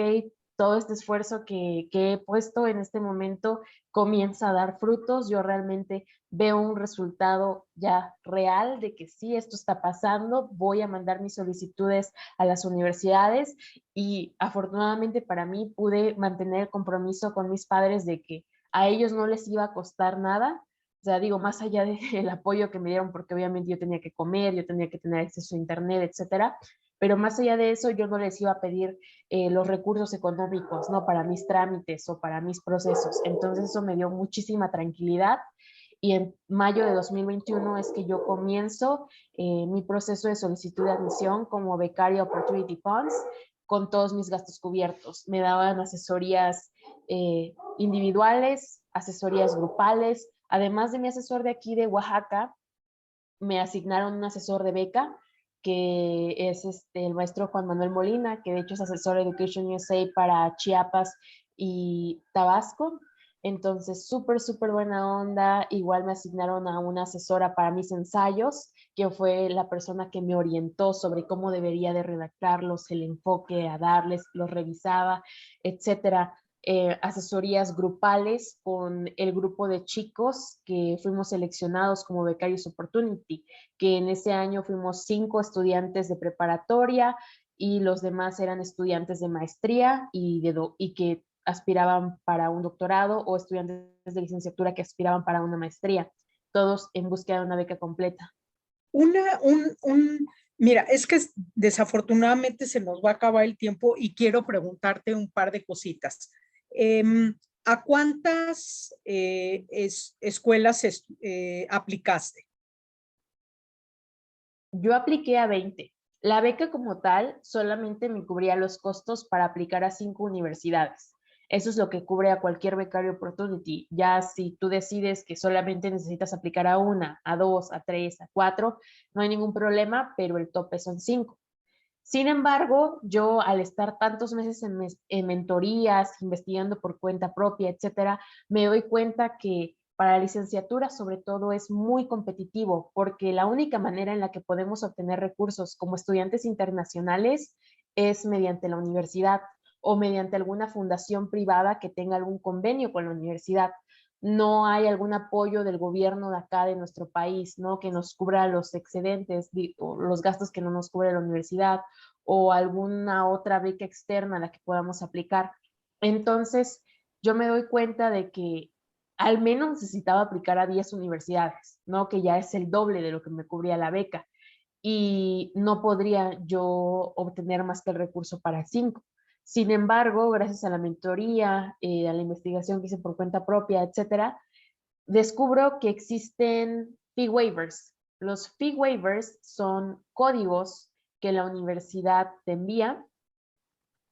todo este esfuerzo que he puesto en este momento comienza a dar frutos. Yo realmente veo un resultado ya real de que sí, esto está pasando. Voy a mandar mis solicitudes a las universidades y afortunadamente para mí pude mantener el compromiso con mis padres de que a ellos no les iba a costar nada. O sea, digo, más allá del apoyo que me dieron, porque obviamente yo tenía que comer, yo tenía que tener acceso a internet, etcétera, pero más allá de eso, yo no les iba a pedir los recursos económicos, ¿no? Para mis trámites o para mis procesos. Entonces eso me dio muchísima tranquilidad y en mayo de 2021 es que yo comienzo mi proceso de solicitud de admisión como becaria Opportunity Funds con todos mis gastos cubiertos. Me daban asesorías individuales, asesorías grupales. Además de mi asesor de aquí de Oaxaca, me asignaron un asesor de beca que es el maestro Juan Manuel Molina, que de hecho es asesor de Education USA para Chiapas y Tabasco. Entonces, súper, súper buena onda. Igual me asignaron a una asesora para mis ensayos, que fue la persona que me orientó sobre cómo debería de redactarlos, el enfoque a darles, los revisaba, etcétera. Asesorías grupales con el grupo de chicos que fuimos seleccionados como becarios Opportunity, que en ese año fuimos 5 estudiantes de preparatoria y los demás eran estudiantes de maestría y que aspiraban para un doctorado o estudiantes de licenciatura que aspiraban para una maestría, todos en búsqueda de una beca completa. Una, mira, es que desafortunadamente se nos va a acabar el tiempo y quiero preguntarte un par de cositas. ¿A cuántas escuelas aplicaste? Yo apliqué a 20. La beca como tal solamente me cubría los costos para aplicar a 5 universidades. Eso es lo que cubre a cualquier becario Opportunity. Ya si tú decides que solamente necesitas aplicar a una, a dos, a tres, a cuatro, no hay ningún problema, pero el tope son 5. Sin embargo, yo al estar tantos meses en mentorías, investigando por cuenta propia, etcétera, me doy cuenta que para la licenciatura sobre todo es muy competitivo porque la única manera en la que podemos obtener recursos como estudiantes internacionales es mediante la universidad o mediante alguna fundación privada que tenga algún convenio con la universidad. No hay algún apoyo del gobierno de acá de nuestro país, ¿no? Que nos cubra los excedentes o los gastos que no nos cubre la universidad o alguna otra beca externa a la que podamos aplicar. Entonces, yo me doy cuenta de que al menos necesitaba aplicar a 10 universidades, ¿no? Que ya es el doble de lo que me cubría la beca. Y no podría yo obtener más que el recurso para 5. Sin embargo, gracias a la mentoría, a la investigación que hice por cuenta propia, etcétera, descubro que existen fee waivers. Los fee waivers son códigos que la universidad te envía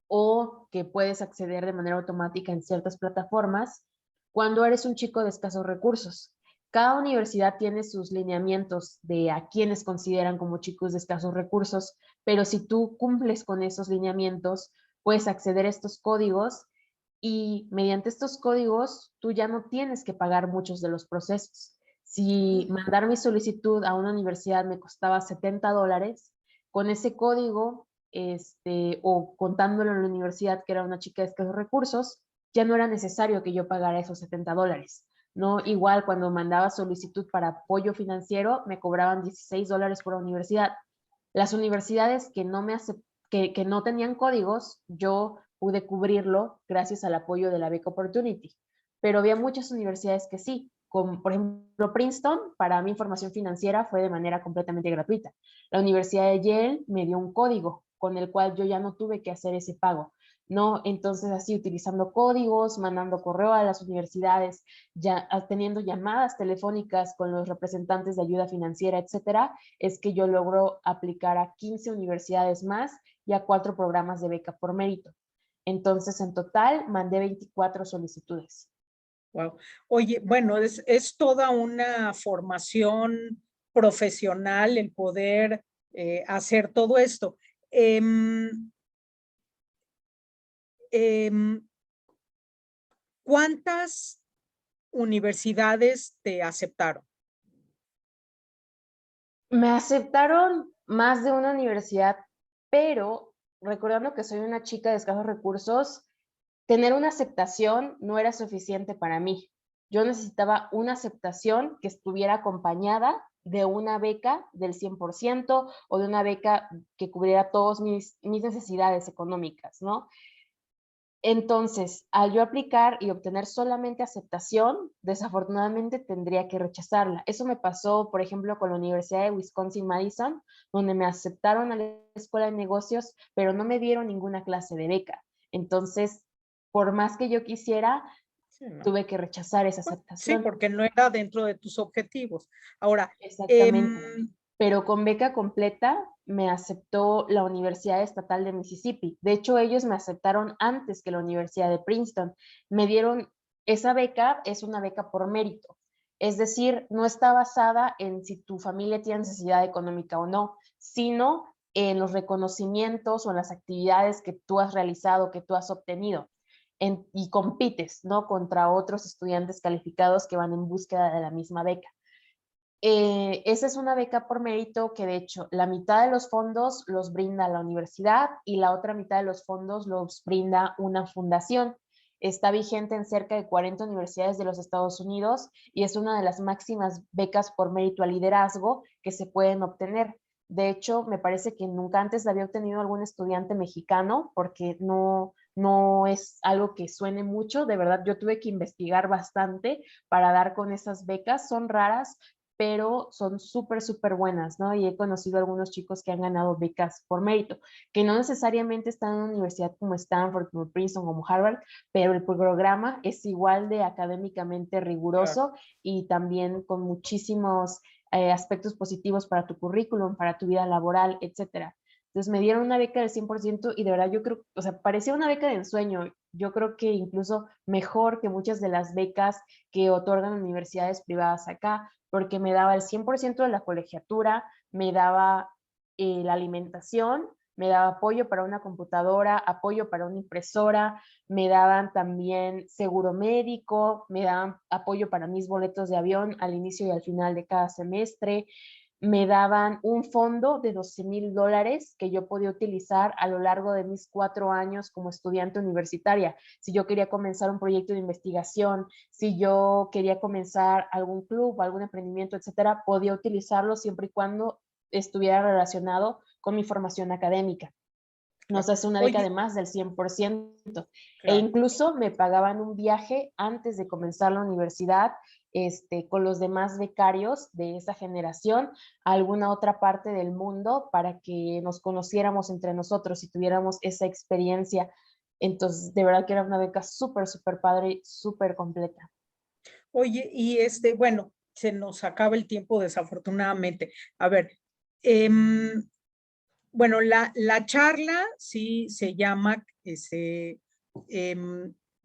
o que puedes acceder de manera automática en ciertas plataformas cuando eres un chico de escasos recursos. Cada universidad tiene sus lineamientos de a quienes consideran como chicos de escasos recursos, pero si tú cumples con esos lineamientos, puedes acceder a estos códigos y mediante estos códigos tú ya no tienes que pagar muchos de los procesos. Si mandar mi solicitud a una universidad me costaba $70, con ese código o contándolo en la universidad que era una chica de escasos recursos, ya no era necesario que yo pagara esos $70, ¿no? Igual cuando mandaba solicitud para apoyo financiero, me cobraban $16 por universidad. Las universidades que no tenían códigos, yo pude cubrirlo gracias al apoyo de la beca Opportunity. Pero había muchas universidades que sí, como por ejemplo Princeton, para mi información financiera fue de manera completamente gratuita. La Universidad de Yale me dio un código con el cual yo ya no tuve que hacer ese pago. ¿No? Entonces, así utilizando códigos, mandando correo a las universidades, ya teniendo llamadas telefónicas con los representantes de ayuda financiera, etcétera, es que yo logro aplicar a 15 universidades más y a 4 programas de beca por mérito. Entonces, en total, mandé 24 solicitudes. Wow. Oye, bueno, es toda una formación profesional el poder hacer todo esto. Em, em, ¿Cuántas universidades te aceptaron? Me aceptaron más de una universidad, pero recordando que soy una chica de escasos recursos, tener una aceptación no era suficiente para mí. Yo necesitaba una aceptación que estuviera acompañada de una beca del 100% o de una beca que cubriera todas mis necesidades económicas, ¿no? Entonces, al yo aplicar y obtener solamente aceptación, desafortunadamente tendría que rechazarla. Eso me pasó, por ejemplo, con la Universidad de Wisconsin-Madison, donde me aceptaron a la escuela de negocios, pero no me dieron ninguna clase de beca. Entonces, por más que yo quisiera, Sí, ¿no? tuve que rechazar esa Sí, aceptación. porque no era dentro de tus objetivos. Ahora, Exactamente. em, Pero con beca completa me aceptó la Universidad Estatal de Mississippi. De hecho, ellos me aceptaron antes que la Universidad de Princeton. Me dieron, esa beca es una beca por mérito. Es decir, no está basada en si tu familia tiene necesidad económica o no, sino en los reconocimientos o en las actividades que tú has realizado, que tú has obtenido. Y compites, ¿no? Contra otros estudiantes calificados que van en búsqueda de la misma beca. Esa es una beca por mérito que de hecho la mitad de los fondos los brinda la universidad y la otra mitad de los fondos los brinda una fundación. Está vigente en cerca de 40 universidades de los Estados Unidos y es una de las máximas becas por mérito al liderazgo que se pueden obtener. De hecho, me parece que nunca antes la había obtenido algún estudiante mexicano porque no es algo que suene mucho. De verdad, yo tuve que investigar bastante para dar con esas becas. Son raras, pero son súper, súper buenas, ¿no? Y he conocido a algunos chicos que han ganado becas por mérito, que no necesariamente están en una universidad como Stanford, como Princeton, como Harvard, pero el programa es igual de académicamente claro. riguroso y también con muchísimos aspectos positivos para tu currículum, para tu vida laboral, etcétera. Entonces me dieron una beca del 100% y de verdad yo creo, o sea, parecía una beca de ensueño. Yo creo que incluso mejor que muchas de las becas que otorgan universidades privadas acá, porque me daba el 100% de la colegiatura, me daba la alimentación, me daba apoyo para una computadora, apoyo para una impresora, me daban también seguro médico, me daban apoyo para mis boletos de avión al inicio y al final de cada semestre, me daban un fondo de $12,000 que yo podía utilizar a lo largo de mis 4 años como estudiante universitaria. Si yo quería comenzar un proyecto de investigación, si yo quería comenzar algún club, algún emprendimiento, etcétera, podía utilizarlo siempre y cuando estuviera relacionado con mi formación académica. Nos Claro. hace una beca de Oye, más del 100%. E claro. incluso me pagaban un viaje antes de comenzar la universidad, con los demás becarios de esa generación a alguna otra parte del mundo para que nos conociéramos entre nosotros y tuviéramos esa experiencia. Entonces, de verdad que era una beca súper, súper padre, súper completa. Oye, y bueno, se nos acaba el tiempo desafortunadamente. A ver, em, bueno, la charla sí se llama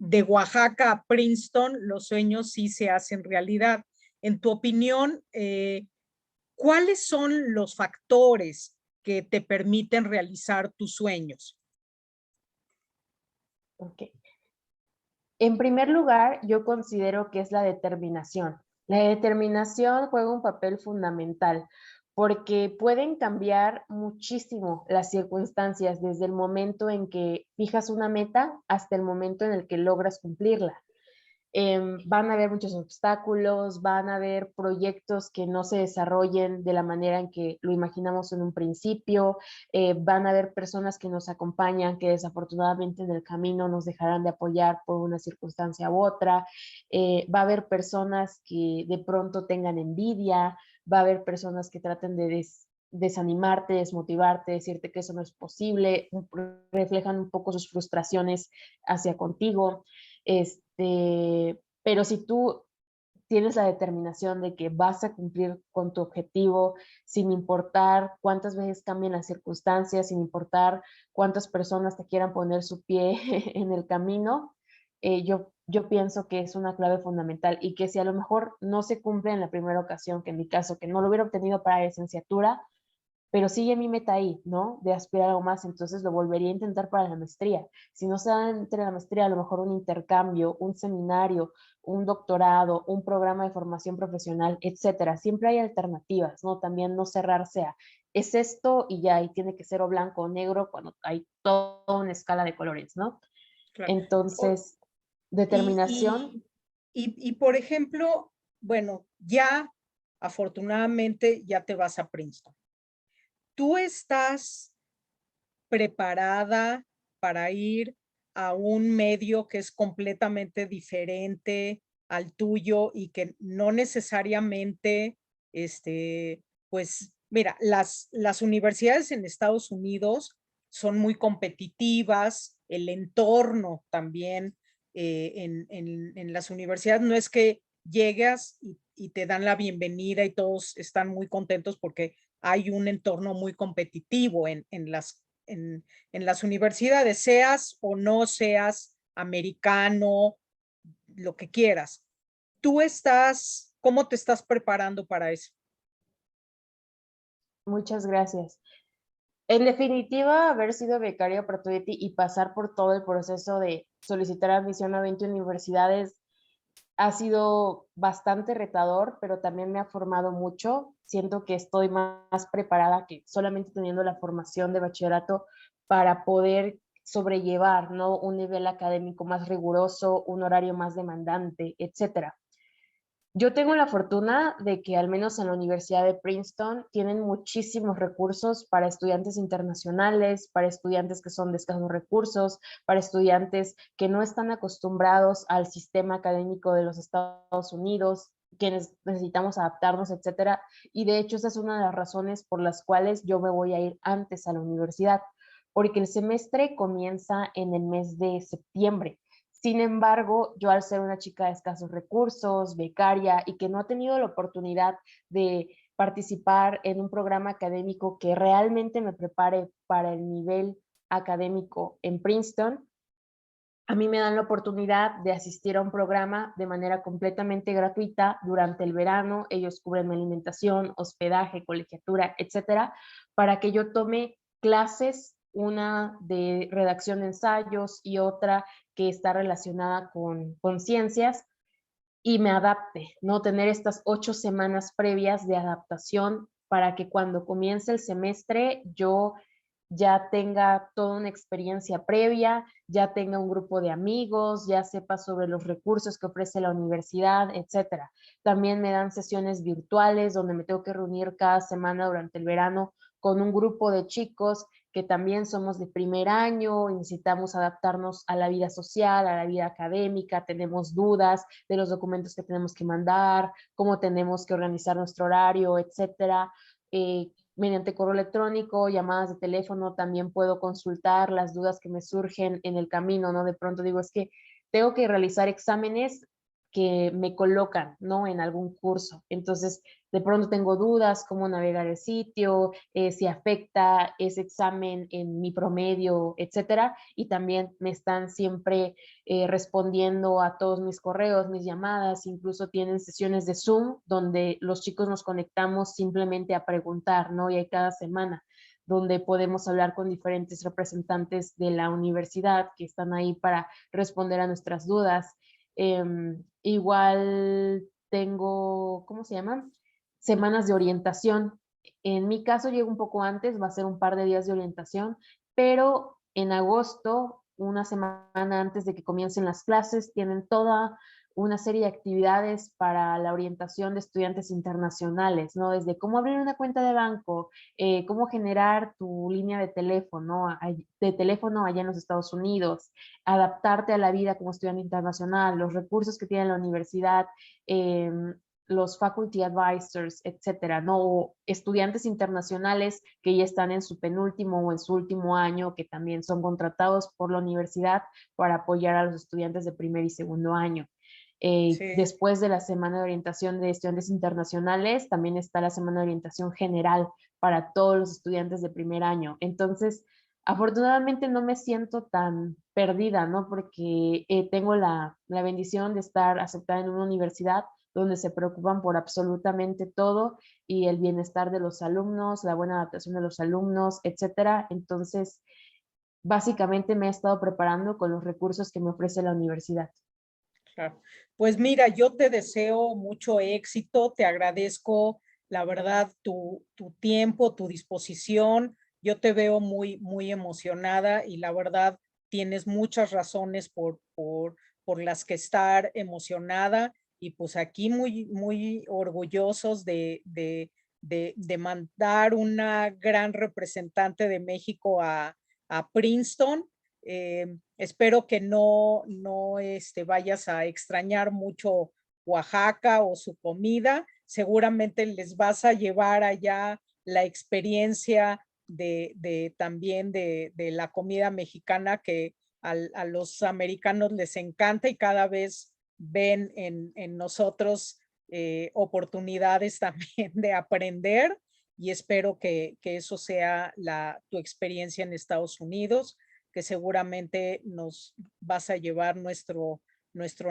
de Oaxaca a Princeton, los sueños sí se hacen realidad. En tu opinión, ¿cuáles son los factores que te permiten realizar tus sueños? Ok. En primer lugar, yo considero que es la determinación. La determinación juega un papel fundamental porque pueden cambiar muchísimo las circunstancias desde el momento en que fijas una meta hasta el momento en el que logras cumplirla. Van a haber muchos obstáculos, van a haber proyectos que no se desarrollen de la manera en que lo imaginamos en un principio, van a haber personas que nos acompañan que desafortunadamente en el camino nos dejarán de apoyar por una circunstancia u otra, va a haber personas que de pronto tengan envidia, va a haber personas que traten de desanimarte, desmotivarte, decirte que eso no es posible, reflejan un poco sus frustraciones hacia contigo. Pero si tú tienes la determinación de que vas a cumplir con tu objetivo, sin importar cuántas veces cambien las circunstancias, sin importar cuántas personas te quieran poner su pie en el camino, yo yo pienso que es una clave fundamental y que si a lo mejor no se cumple en la primera ocasión, que en mi caso, que no lo hubiera obtenido para la licenciatura, pero sigue mi meta ahí, ¿no? De aspirar a algo más, entonces lo volvería a intentar para la maestría. Si no se da entre la maestría, a lo mejor un intercambio, un seminario, un doctorado, un programa de formación profesional, etcétera. Siempre hay alternativas, ¿no? También no cerrarse a, es esto y ya, y tiene que ser o blanco o negro cuando hay toda una escala de colores, ¿no? Claro. O- Entonces, Y, determinación, por ejemplo, bueno, ya afortunadamente ya te vas a Princeton. ¿Tú estás preparada para ir a un medio que es completamente diferente al tuyo y que no necesariamente, pues, mira, las universidades en Estados Unidos son muy competitivas, el entorno también en las universidades no es que llegas y te dan la bienvenida y todos están muy contentos porque hay un entorno muy competitivo en las universidades, seas o no seas americano, lo que quieras. ¿Cómo te estás preparando para eso? muchas gracias. En definitiva, haber sido becaria para Toyetti y pasar por todo el proceso de solicitar admisión a 20 universidades ha sido bastante retador, pero también me ha formado mucho. Siento que estoy más preparada que solamente teniendo la formación de bachillerato para poder sobrellevar, ¿no? Un nivel académico más riguroso, un horario más demandante, etcétera. Yo tengo la fortuna de que al menos en la Universidad de Princeton tienen muchísimos recursos para estudiantes internacionales, para estudiantes que son de escasos recursos, para estudiantes que no están acostumbrados al sistema académico de los Estados Unidos, quienes necesitamos adaptarnos, etcétera. Y de hecho esa es una de las razones por las cuales yo me voy a ir antes a la universidad, porque el semestre comienza en el mes de septiembre. Sin embargo, yo al ser una chica de escasos recursos, becaria y que no ha tenido la oportunidad de participar en un programa académico que realmente me prepare para el nivel académico en Princeton, a mí me dan la oportunidad de asistir a un programa de manera completamente gratuita durante el verano. Ellos cubren mi alimentación, hospedaje, colegiatura, etcétera, para que yo tome clases, una de redacción de ensayos y otra que está relacionada con ciencias, y me adapte, ¿no? Tener estas 8 semanas previas de adaptación para que cuando comience el semestre yo ya tenga toda una experiencia previa, ya tenga un grupo de amigos, ya sepa sobre los recursos que ofrece la universidad, etcétera. También me dan sesiones virtuales donde me tengo que reunir cada semana durante el verano con un grupo de chicos que también somos de primer año y necesitamos adaptarnos a la vida social, a la vida académica, tenemos dudas de los documentos que tenemos que mandar, cómo tenemos que organizar nuestro horario, etcétera. Mediante correo electrónico, llamadas de teléfono, también puedo consultar las dudas que me surgen en el camino, ¿no? De pronto digo, es que tengo que realizar exámenes que me colocan, ¿no? En algún curso. Entonces, de pronto tengo dudas, cómo navegar el sitio, si afecta ese examen en mi promedio, etcétera. Y también me están siempre respondiendo a todos mis correos, mis llamadas, incluso tienen sesiones de Zoom donde los chicos nos conectamos simplemente a preguntar, ¿no? Y hay cada semana donde podemos hablar con diferentes representantes de la universidad que están ahí para responder a nuestras dudas. Igual tengo, ¿cómo se llaman? Semanas de orientación. En mi caso llego un poco antes, va a ser un par de días de orientación, pero en agosto, una semana antes de que comiencen las clases, tienen toda una serie de actividades para la orientación de estudiantes internacionales, ¿no? Desde cómo abrir una cuenta de banco, cómo generar tu línea de teléfono allá en los Estados Unidos, adaptarte a la vida como estudiante internacional, los recursos que tiene la universidad, eh, los faculty advisors, etcétera, ¿no? O estudiantes internacionales que ya están en su penúltimo o en su último año, que también son contratados por la universidad para apoyar a los estudiantes de primer y segundo año. Sí, Después de la semana de orientación de estudiantes internacionales, también está la semana de orientación general para todos los estudiantes de primer año. Entonces, afortunadamente no me siento tan perdida, ¿no? Porque tengo la bendición de estar aceptada en una universidad donde se preocupan por absolutamente todo y el bienestar de los alumnos, la buena adaptación de los alumnos, etcétera. Entonces, básicamente me he estado preparando con los recursos que me ofrece la universidad. Claro. Pues mira, yo te deseo mucho éxito, te agradezco, la verdad, tu tiempo, tu disposición. Yo te veo muy, muy emocionada y la verdad tienes muchas razones por las que estar emocionada y pues aquí muy, muy orgullosos de mandar una gran representante de México a Princeton. Espero que no vayas a extrañar mucho Oaxaca o su comida. Seguramente les vas a llevar allá la experiencia también de la comida mexicana que a los americanos les encanta y cada vez ven en nosotros oportunidades también de aprender y espero que eso sea tu experiencia en Estados Unidos, que seguramente nos vas a llevar nuestro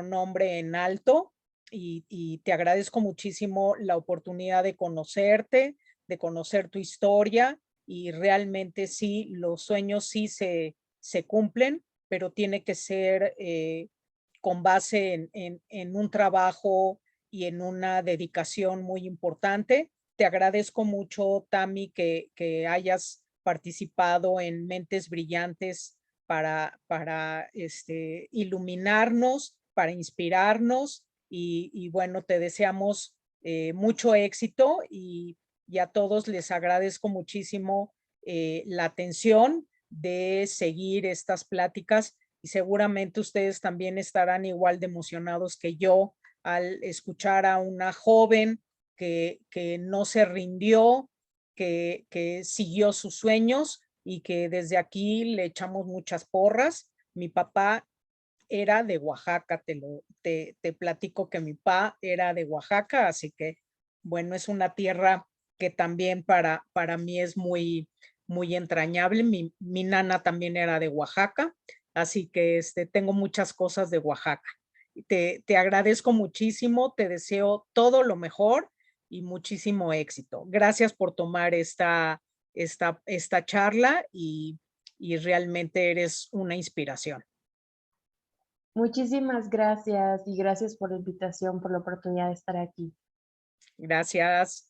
nombre en alto y te agradezco muchísimo la oportunidad de conocerte, de conocer tu historia y realmente sí, los sueños sí se cumplen, pero tiene que ser con base en un trabajo y en una dedicación muy importante. Te agradezco mucho, Tami, que hayas participado en Mentes Brillantes para iluminarnos, para inspirarnos y bueno, te deseamos mucho éxito y a todos les agradezco muchísimo la atención de seguir estas pláticas y seguramente ustedes también estarán igual de emocionados que yo al escuchar a una joven que no se rindió, que siguió sus sueños y que desde aquí le echamos muchas porras. Mi papá era de Oaxaca, te platico que mi papá era de Oaxaca, así que bueno, es una tierra que también para mí es muy, muy entrañable. Mi nana también era de Oaxaca, así que tengo muchas cosas de Oaxaca. Te agradezco muchísimo, te deseo todo lo mejor y muchísimo éxito. Gracias por tomar esta charla y realmente eres una inspiración. Muchísimas gracias y gracias por la invitación, por la oportunidad de estar aquí. Gracias.